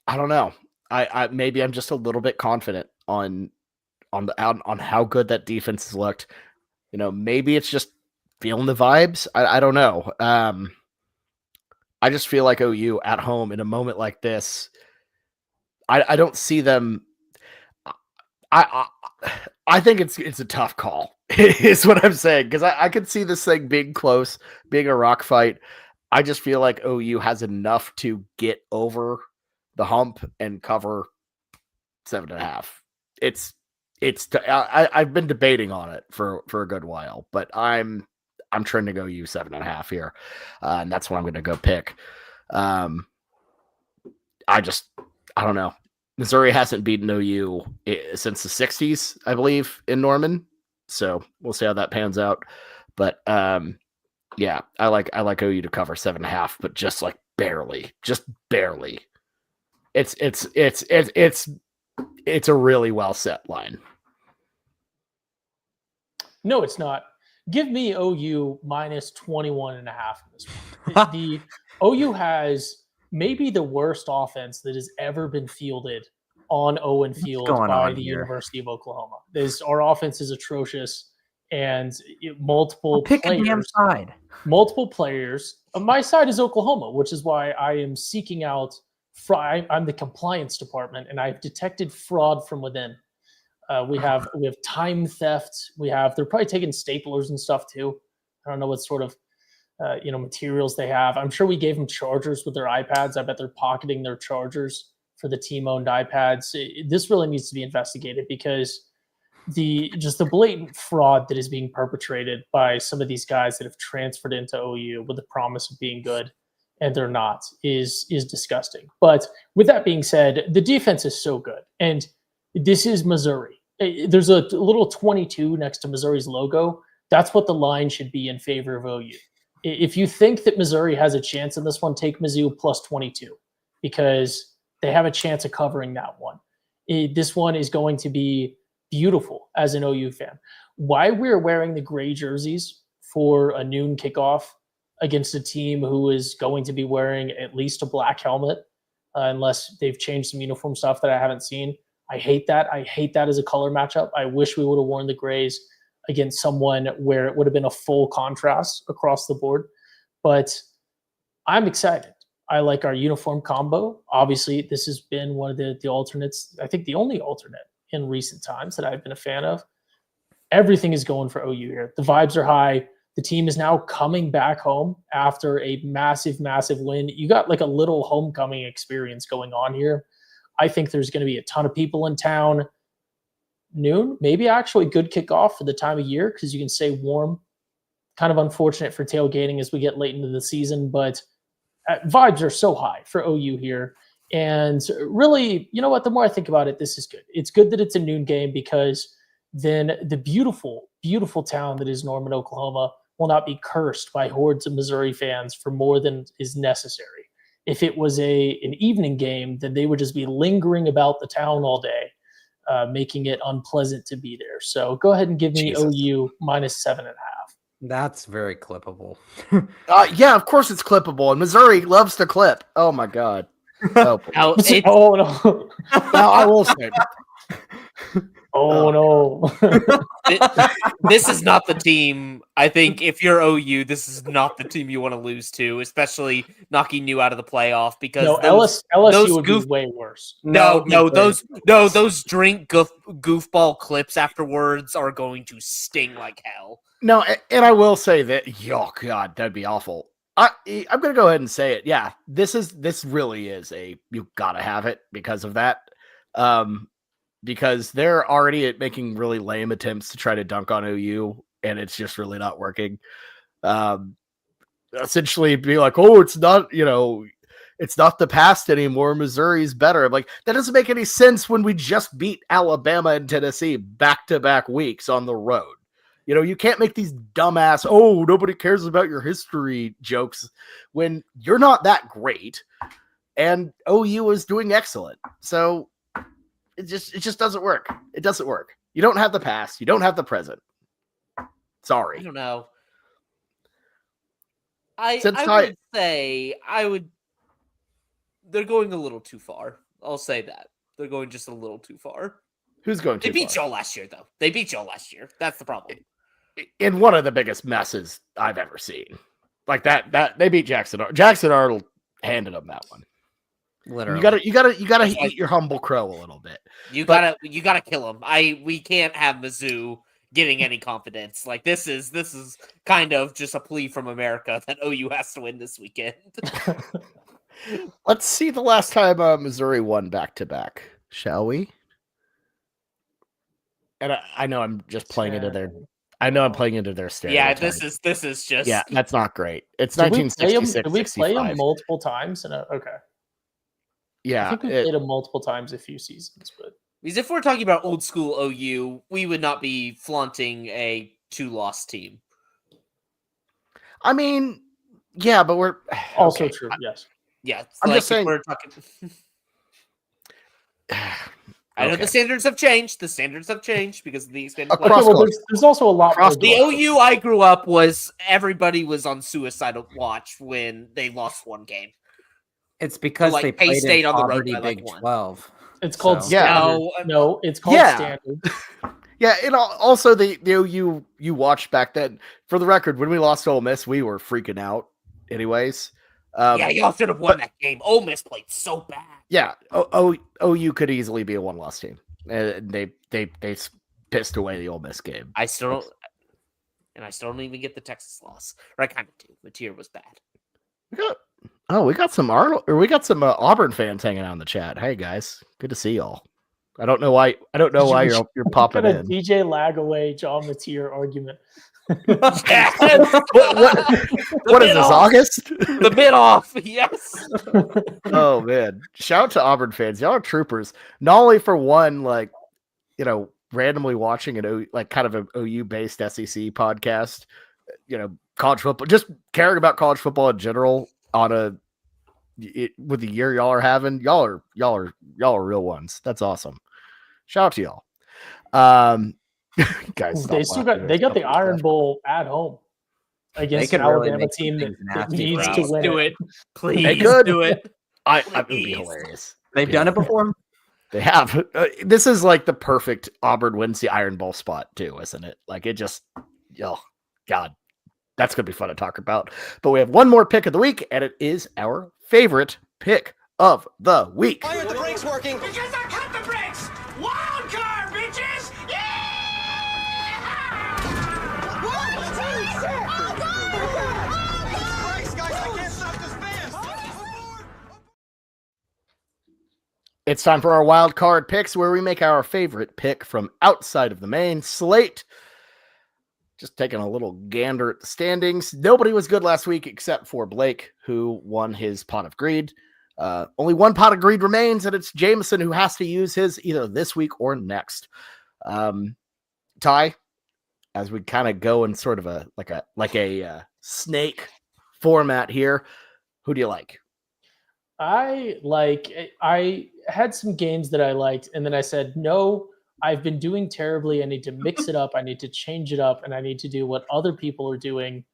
don't know. I maybe I'm just a little bit confident on how good that defense has looked. Maybe it's just feeling the vibes. I don't know. I just feel like OU at home in a moment like this, I don't see them. I think it's a tough call, is what I'm saying, because I could see this thing being close, being a rock fight. I just feel like OU has enough to get over the hump and cover 7.5. I've been debating on it for a good while, but I'm trending OU 7.5 here, and that's what I'm going to go pick. I don't know. Missouri hasn't beaten OU since the 60s, I believe, in Norman, so we'll see how that pans out. But yeah, I like OU to cover 7.5, but just like barely. It's a really well set line. No, it's not. Give me OU minus 21.5 in this one. The OU has maybe the worst offense that has ever been fielded on Owen Field by the University of Oklahoma. Our offense is atrocious, and multiple players. Multiple players. My side is Oklahoma, which is why I am seeking out. I'm the compliance department, and I've detected fraud from within. We have time theft. They're probably taking staplers and stuff too. I don't know what sort of materials they have. I'm sure we gave them chargers with their iPads. I bet they're pocketing their chargers for the team-owned iPads. This really needs to be investigated because the blatant fraud that is being perpetrated by some of these guys that have transferred into OU with the promise of being good and they're not is disgusting. But with that being said, the defense is so good, and this is Missouri. There's a little 22 next to Missouri's logo. That's what the line should be in favor of OU. If you think that Missouri has a chance in this one, take Mizzou plus 22 because they have a chance of covering that one. This one is going to be beautiful as an OU fan. Why we're wearing the gray jerseys for a noon kickoff against a team who is going to be wearing at least a black helmet, unless they've changed some uniform stuff that I haven't seen. I hate that. I hate that as a color matchup. I wish we would have worn the grays against someone where it would have been a full contrast across the board. But I'm excited. I like our uniform combo. Obviously, this has been one of the alternates, I think the only alternate in recent times that I've been a fan of. Everything is going for OU here. The vibes are high. The team is now coming back home after a massive, massive win. You got like a little homecoming experience going on here. I think there's going to be a ton of people in town. Noon, maybe actually good kickoff for the time of year because you can stay warm. Kind of unfortunate for tailgating as we get late into the season, but vibes are so high for OU here. And really, you know what? The more I think about it, this is good. It's good that it's a noon game because then the beautiful, beautiful town that is Norman, Oklahoma will not be cursed by hordes of Missouri fans for more than is necessary. If it was an evening game, then they would just be lingering about the town all day, making it unpleasant to be there. So go ahead and give me OU minus 7.5. That's very clippable. Yeah, of course it's clippable, and Missouri loves to clip. Oh my god. Oh no! Now I will say. Oh no! This is not the team. I think if you're OU, this is not the team you want to lose to, especially knocking you out of the playoff. Because LSU would be way worse. Those drink goofball clips afterwards are going to sting like hell. No, and I will say that. Oh god, that'd be awful. I'm gonna go ahead and say it. Yeah, this really is you gotta have it because of that. Because they're already making really lame attempts to try to dunk on OU, and it's just really not working. Essentially, be like, oh, it's not the past anymore. Missouri's better. I'm like, that doesn't make any sense when we just beat Alabama and Tennessee back-to-back weeks on the road. You can't make these dumbass, oh, nobody cares about your history jokes when you're not that great, and OU is doing excellent. So it just doesn't work. It doesn't work. You don't have the past. You don't have the present. Sorry. I don't know. I would. They're going a little too far. I'll say that. They're going just a little too far. Who's going too far? They beat y'all last year, though. They beat y'all last year. That's the problem. In one of the biggest messes I've ever seen. Like that they beat Jackson. Jackson Arnold handed them that one. Literally. You gotta eat your humble crow a little bit. You gotta kill him. We can't have Mizzou getting any confidence. Like this is kind of just a plea from America that OU has to win this weekend. Let's see the last time Missouri won back-to-back, shall we? And I know I'm just playing into their. I know I'm playing into their stereotype. Yeah, this is just. Yeah, that's not great. It's 1966. Did we play them multiple times? Okay. Yeah, I think we played them multiple times a few seasons, but because if we're talking about old school OU, we would not be flaunting a 2-loss team. I mean, yeah, but we're Also okay. true. Yes. Yeah, I'm like just saying. we're talking. I know Okay. the standards have changed. The standards have changed because of the expanded Across Okay, well, course. there's also a lot Across more. The OU I grew up was everybody was on suicide watch when they lost one game. It's because like, they played K-State in on the road poverty by, like, Big one. 12. It's called So- Yeah. standard. No, it's called Yeah. standard. Yeah, and also the OU you watched back then. For the record, when we lost to Ole Miss, we were freaking out. Anyways, yeah, y'all should have won that game. Ole Miss played so bad. Yeah, OU could easily be a one-loss team, and they pissed away the Ole Miss game. I still don't even get the Texas loss. Or I kind of do. Mateer was bad. We got some Auburn fans hanging out in the chat. Hey guys, good to see y'all. I don't know why you're popping in. DJ Lagaway, John Mateer argument. What is this, August? The bit off, yes. Oh man, shout out to Auburn fans. Y'all are troopers. Not only for one, randomly watching kind of an OU based SEC podcast, college football, just caring about college football in general with the year y'all are having. Y'all are real ones. That's awesome. Shout out to y'all. Guys, they got the Iron Bowl at home against an Alabama team that needs to win. Do it, please. They could do it. It would be hilarious. They've done it before. They have. This is like the perfect Auburn wins the Iron Bowl spot too, isn't it? Like it just, God, that's gonna be fun to talk about. But we have one more pick of the week, and it is our favorite pick of the week. Why aren't the brakes working? Because I cut the brakes! Wild card, bitches! It's time for our wild card picks, where we make our favorite pick from outside of the main slate. Just taking a little gander at the standings. Nobody was good last week except for Blake, who won his pot of greed. Only one pot of greed remains, and it's Jameson, who has to use his either this week or next. Ty, as we kind of go in sort of a snake format here, who do you like? I had some games that I liked, and then I said, no, I've been doing terribly. I need to mix it up. I need to change it up, and I need to do what other people are doing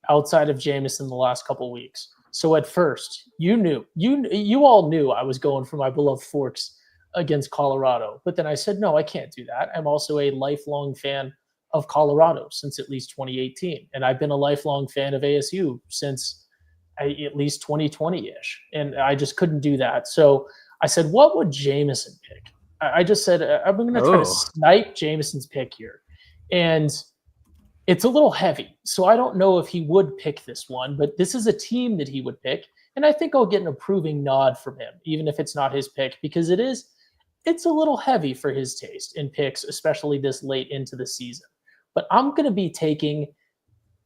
outside of Jameson the last couple weeks. So at first, you all knew I was going for my beloved Forks against Colorado. But then I said, no, I can't do that. I'm also a lifelong fan of Colorado since at least 2018. And I've been a lifelong fan of ASU since at least 2020-ish. And I just couldn't do that. So I said, what would Jameson pick? I just said, I'm going to try to snipe Jameson's pick here. And it's a little heavy. So I don't know if he would pick this one, but this is a team that he would pick. And I think I'll get an approving nod from him, even if it's not his pick, because it's a little heavy for his taste in picks, especially this late into the season. But I'm going to be taking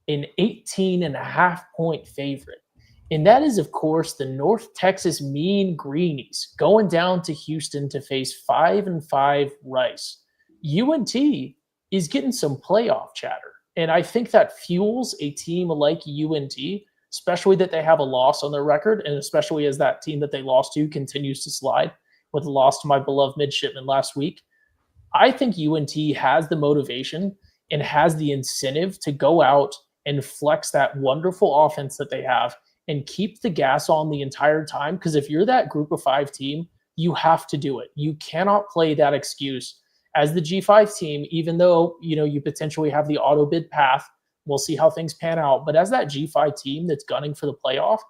an 18.5-point favorite. And that is, of course, the North Texas Mean Greenies going down to Houston to face 5-5 Rice. UNT is getting some playoff chatter. And I think that fuels a team like UNT, especially that they have a loss on their record, and especially as that team that they lost to continues to slide with the loss to my beloved midshipman last week. I think UNT has the motivation and has the incentive to go out and flex that wonderful offense that they have and keep the gas on the entire time. Because if you're that group of 5 team, you have to do it. You cannot play that excuse as the G5 team, even though, you potentially have the auto bid path. We'll see how things pan out. But as that G5 team that's gunning for the playoff,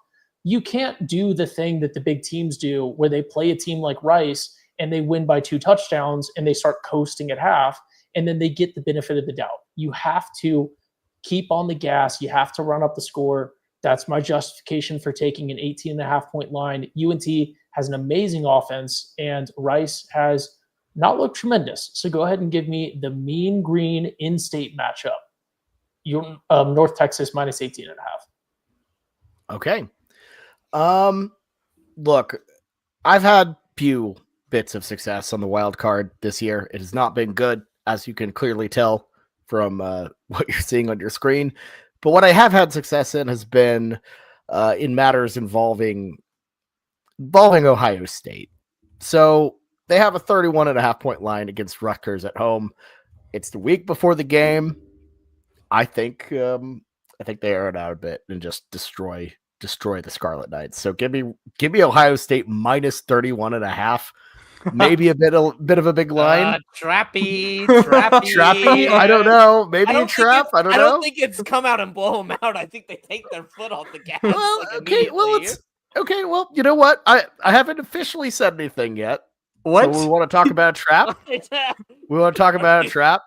you can't do the thing that the big teams do where they play a team like Rice and they win by 2 touchdowns and they start coasting at half and then they get the benefit of the doubt. You have to keep on the gas. You have to run up the score. That's my justification for taking an 18.5-point line. UNT has an amazing offense, and Rice has not looked tremendous. So go ahead and give me the Mean Green in-state matchup. North Texas minus 18.5. Okay. Look, I've had few bits of success on the wild card this year. It has not been good, as you can clearly tell from what you're seeing on your screen. But what I have had success in has been in matters involving Ohio State. So they have a 31.5 point line against Rutgers at home. It's the week before the game. I think they air it out a bit and just destroy the Scarlet Knights. So give me Ohio State minus 31.5. Maybe a bit of a big line. Trappy. I don't know. Maybe a trap. I don't know. I don't think it's come out and blow them out. I think they take their foot off the gas. Well, okay. Well, you know what? I haven't officially said anything yet. What? So we want to talk about a trap. We want to talk about a trap.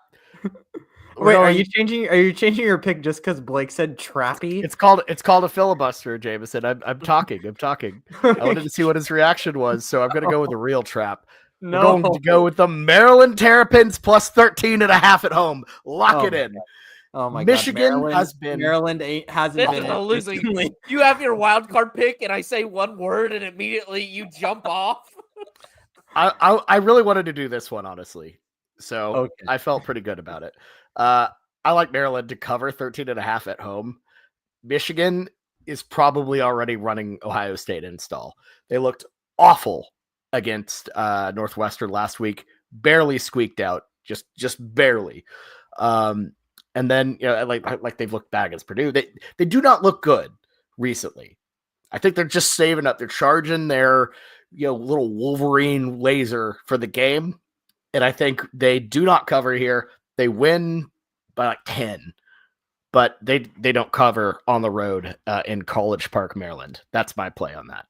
Wait, are you changing your pick just because Blake said trappy? It's called a filibuster, Jameson. I'm talking. I wanted to see what his reaction was, so I'm going to go with a real trap. No. We're going to go with the Maryland Terrapins plus 13.5 at home. Lock it in. Oh my Michigan God. has been. Hasn't been losing. You have your wild card pick, and I say one word, and immediately you jump off. I really wanted to do this one, honestly. So Okay. I felt pretty good about it. I like Maryland to cover 13.5 at home. Michigan is probably already running Ohio State install. They looked awful against Northwestern last week. Barely squeaked out, just barely. And then like they've looked bad against Purdue. They do not look good recently. I think they're just saving up. They're charging their little Wolverine laser for the game. And I think they do not cover here. They win by like 10, but they don't cover on the road in College Park, Maryland. That's my play on that.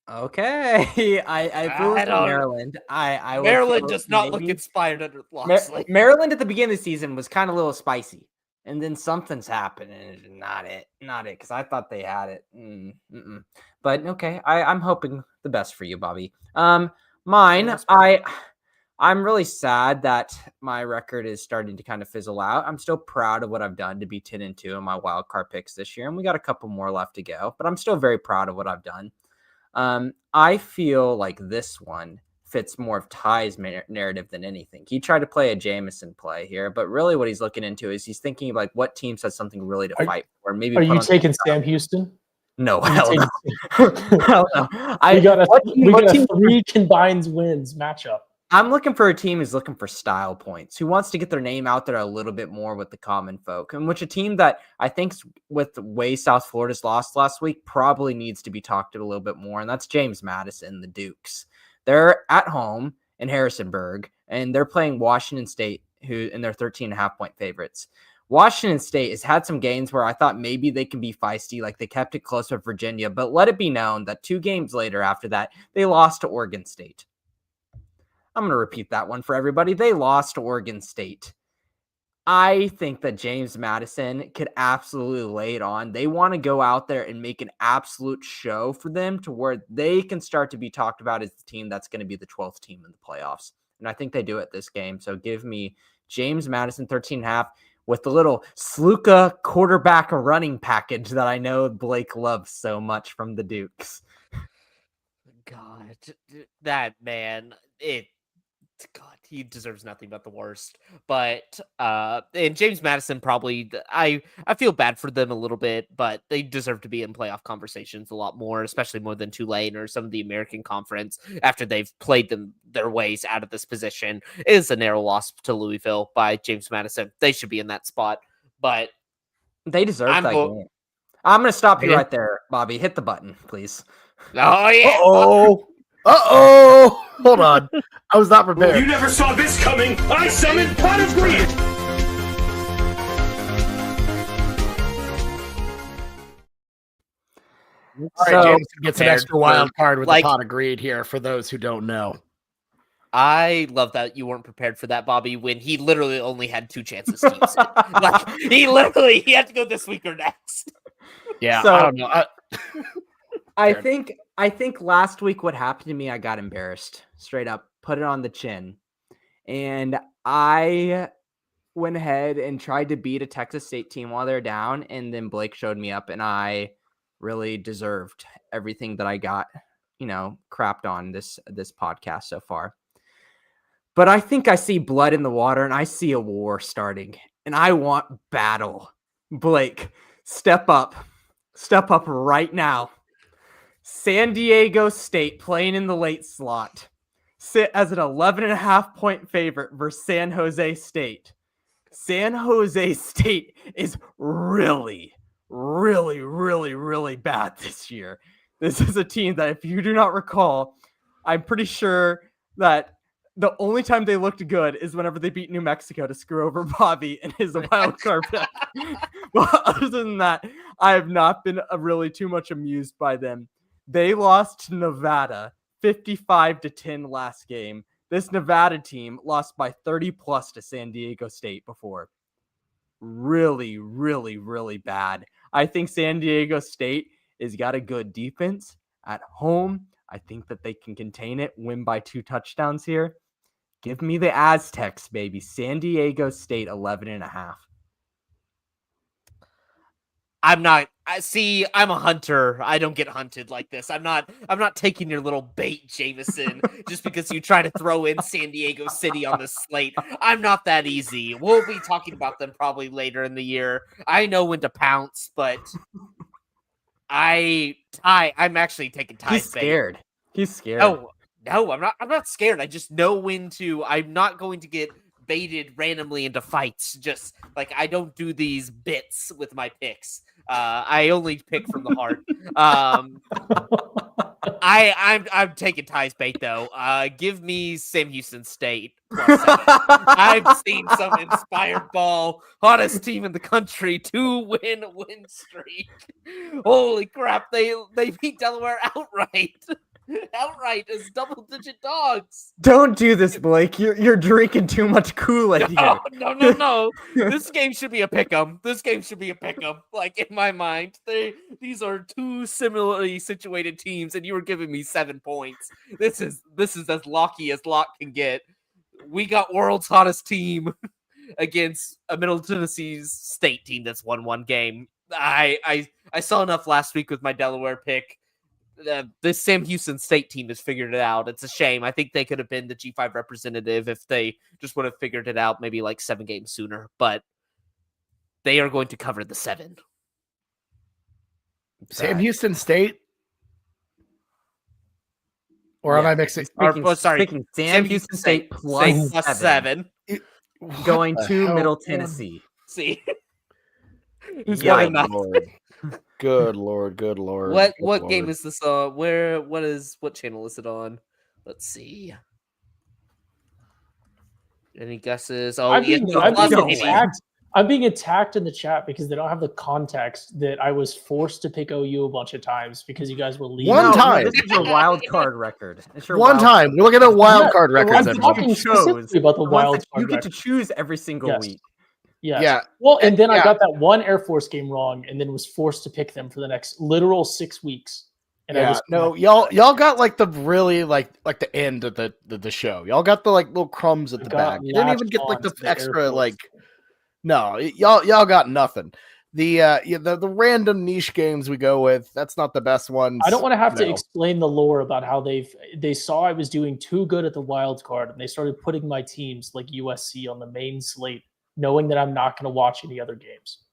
Okay, I feel like Maryland. Maryland does not look inspired under Loxley. Maryland at the beginning of the season was kind of a little spicy, and then something's happened, and it's not it. Because I thought they had it. But okay, I'm hoping the best for you, Bobby. Mine, I'm really sad that my record is starting to kind of fizzle out. I'm still proud of what I've done to be 10-2 in my wild card picks this year, and we got a couple more left to go. But I'm still very proud of what I've done. I feel like this one fits more of Ty's narrative than anything. He tried to play a Jameson play here, but really what he's looking into is he's thinking like what teams has something really to fight for. Maybe are you taking Sam Houston? No, hell no. Hell no. We got a 3 combined wins matchup. I'm looking for a team who's looking for style points, who wants to get their name out there a little bit more with the common folk, and which a team that I think with the way South Florida's lost last week probably needs to be talked to a little bit more, and that's James Madison, the Dukes. They're at home in Harrisonburg, and they're playing Washington State, and they're 13.5 point favorites. Washington State has had some games where I thought maybe they can be feisty, like they kept it close with Virginia, but let it be known that 2 games later after that, they lost to Oregon State. I'm going to repeat that one for everybody. They lost to Oregon State. I think that James Madison could absolutely lay it on. They want to go out there and make an absolute show for them to where they can start to be talked about as the team that's going to be the 12th team in the playoffs. And I think they do it this game. So give me James Madison 13.5 with the little Sluka quarterback running package that I know Blake loves so much from the Dukes. God, that man, God, he deserves nothing but the worst. But and James Madison probably, I feel bad for them a little bit, but they deserve to be in playoff conversations a lot more, especially more than Tulane or some of the American Conference after they've played their ways out of this position. It is a narrow loss to Louisville by James Madison. They should be in that spot, but they deserve that game. I'm going to stop you right there, Bobby. Hit the button, please. Oh, yeah. Uh-oh. Hold on. I was not prepared. You never saw this coming. I summoned Pot of Greed. All right, James gets an extra wild card with the Pot of Greed here for those who don't know. I love that you weren't prepared for that, Bobby, when he literally only had 2 chances to use it. He had to go this week or next. Yeah, so, I don't know. I think last week what happened to me, I got embarrassed. Straight up, put it on the chin. And I went ahead and tried to beat a Texas State team while they're down, and then Blake showed me up, and I really deserved everything that I got, crapped on this podcast so far. But I think I see blood in the water, and I see a war starting. and I want battle. Blake, step up right now. San Diego State playing in the late slot sit as an 11.5 point favorite versus San Jose State. San Jose State is really, really, really, really bad this year. This is a team that, if you do not recall, I'm pretty sure that the only time they looked good is whenever they beat New Mexico to screw over Bobby and his wild card pick. But other than that, I have not been really too much amused by them. They lost to Nevada 55-10 last game. This Nevada team lost by 30 plus to San Diego State before. Really, really, really bad. I think San Diego State has got a good defense at home. I think that they can contain it, win by 2 touchdowns here. Give me the Aztecs, baby. San Diego State 11.5. I'm a hunter. I don't get hunted like this. I'm not taking your little bait, Jameson, just because you try to throw in San Diego City on the slate. I'm not that easy. We'll be talking about them probably later in the year. I know when to pounce, but I'm actually taking Ty's He's scared. bait. He's scared. No, I'm not scared. I just know when to. I'm not going to get baited randomly into fights. Just like, I don't do these bits with my picks. I only pick from the heart. I'm taking Ty's bait though. Give me Sam Houston State +7. I've seen some inspired ball, hottest team in the country, 2-win streak. Holy crap! They beat Delaware outright. Outright as double-digit dogs. Don't do this, Blake. You're drinking too much Kool-Aid here. No. This game should be a pick'em. Like, in my mind, these are 2 similarly situated teams, and you were giving me 7 points. This is as locky as lock can get. We got world's hottest team against a Middle Tennessee State team that's won 1 game. I saw enough last week with my Delaware pick. This Sam Houston State team has figured it out. It's a shame. I think they could have been the G5 representative if they just would have figured it out maybe like 7 games sooner, but they are going to cover the 7. Sam Houston State? Or am I mixing? Picking Sam Houston State +7. Going to Middle Tennessee. See? Who's winning that? Good lord. What game is this on? What channel is it on? Let's see. Any guesses? Oh, I'm being attacked in the chat because they don't have the context that I was forced to pick OU a bunch of times because you guys were leaving. One time. This is your wild card record. One time. We're looking at wild card records. I'm talking specifically about the wild card. You get to choose every single week. Yes. Yeah. Well, and then I got that one Air Force game wrong, and then was forced to pick them for the next literal 6 weeks. And y'all got like the really like the end of the show. Y'all got the like little crumbs at the back. You didn't even get like the extra like. No, y'all got nothing. The random niche games we go with, that's not the best ones. I don't want to have to explain the lore about how they saw I was doing too good at the wild card, and they started putting my teams like USC on the main slate, knowing that I'm not going to watch any other games.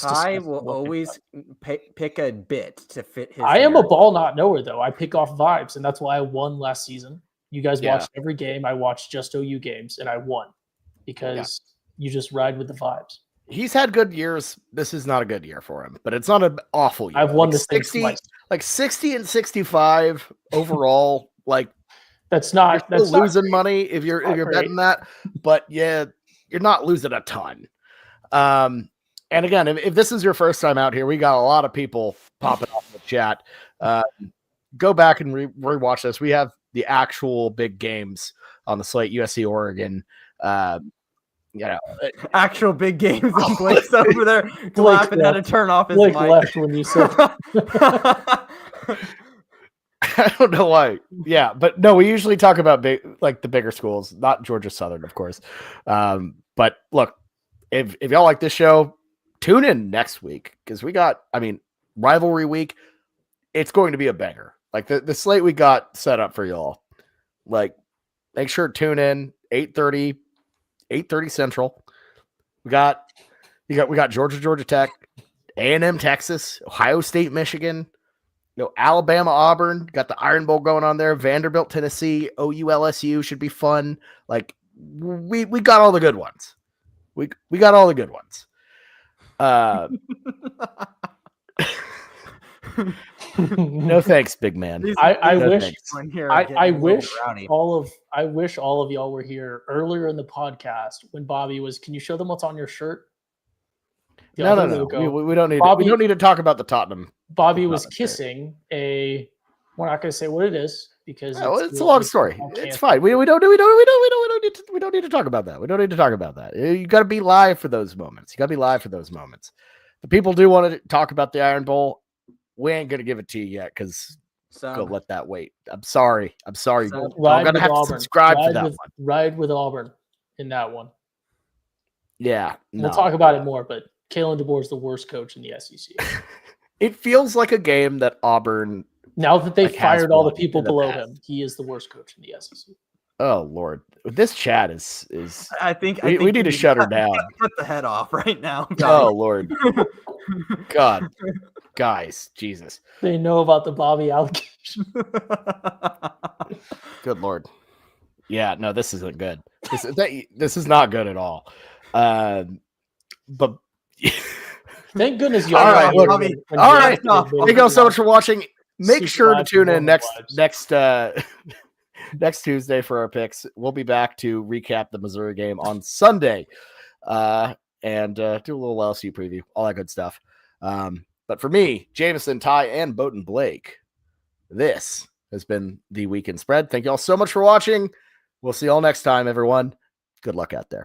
I will always pick a bit to fit his. I am a ball not knower though. I pick off vibes, and that's why I won last season. You guys watched every game. I watched just OU games, and I won because you just ride with the vibes. He's had good years. This is not a good year for him, but it's not an awful year. I've won like this 60, thing twice. Like 60 and 65 overall. Like that's not losing money if you're betting that, but yeah, you're not losing a ton. And again, if this is your first time out here, we got a lot of people popping off in the chat. Go back and rewatch this. We have the actual big games on the slate: USC, Oregon. Actual big games. And Blake's over there laughing how to turn off his mic. Left when you said. I don't know why. Yeah, but no, we usually talk about the bigger schools, not Georgia Southern, of course. But look, if y'all like this show, tune in next week because we got, rivalry week. It's going to be a banger. Like the slate we got set up for y'all. Like, make sure to tune in 8:30 Central. We got Georgia Tech, A&M, Texas, Ohio State, Michigan, Alabama, Auburn. Got the Iron Bowl going on there. Vanderbilt, Tennessee, OU, LSU should be fun. Like we got all the good ones. We got all the good ones. No thanks, big man. I No wish thanks. I wish all of y'all were here earlier in the podcast when Bobby was. Can you show them what's on your shirt? No. We don't need. We don't need to talk about the Tottenham. Bobby was kissing a. We're not going to say what it is because it's a long story. It's fine. We don't need to talk about that. We don't need to talk about that. You got to be live for those moments. The people do want to talk about the Iron Bowl. We ain't gonna give it to you yet because go let that wait. I'm sorry. I'm gonna have to subscribe to that one. Ride with Auburn in that one. Yeah, we'll talk about it more. But Kalen DeBoer is the worst coach in the SEC. It feels like a game that Auburn. Now that they fired all the people below him, he is the worst coach in the SEC. Oh Lord, this chat is. I think we need to shut her down. Cut the head off right now. Oh Lord, God, guys, Jesus. They know about the Bobby allegation. Good Lord. Yeah, no, this isn't good. This is not good at all. But thank goodness you. All right. Thank you all so much for watching. Make sure to tune in next Tuesday for our picks. We'll be back to recap the Missouri game on Sunday, and do a little LSU preview, all that good stuff. But for me, Jameson, Ty, and Bowden Blake, this has been the Weekend Spread. Thank you all so much for watching. We'll see you all next time, everyone. Good luck out there.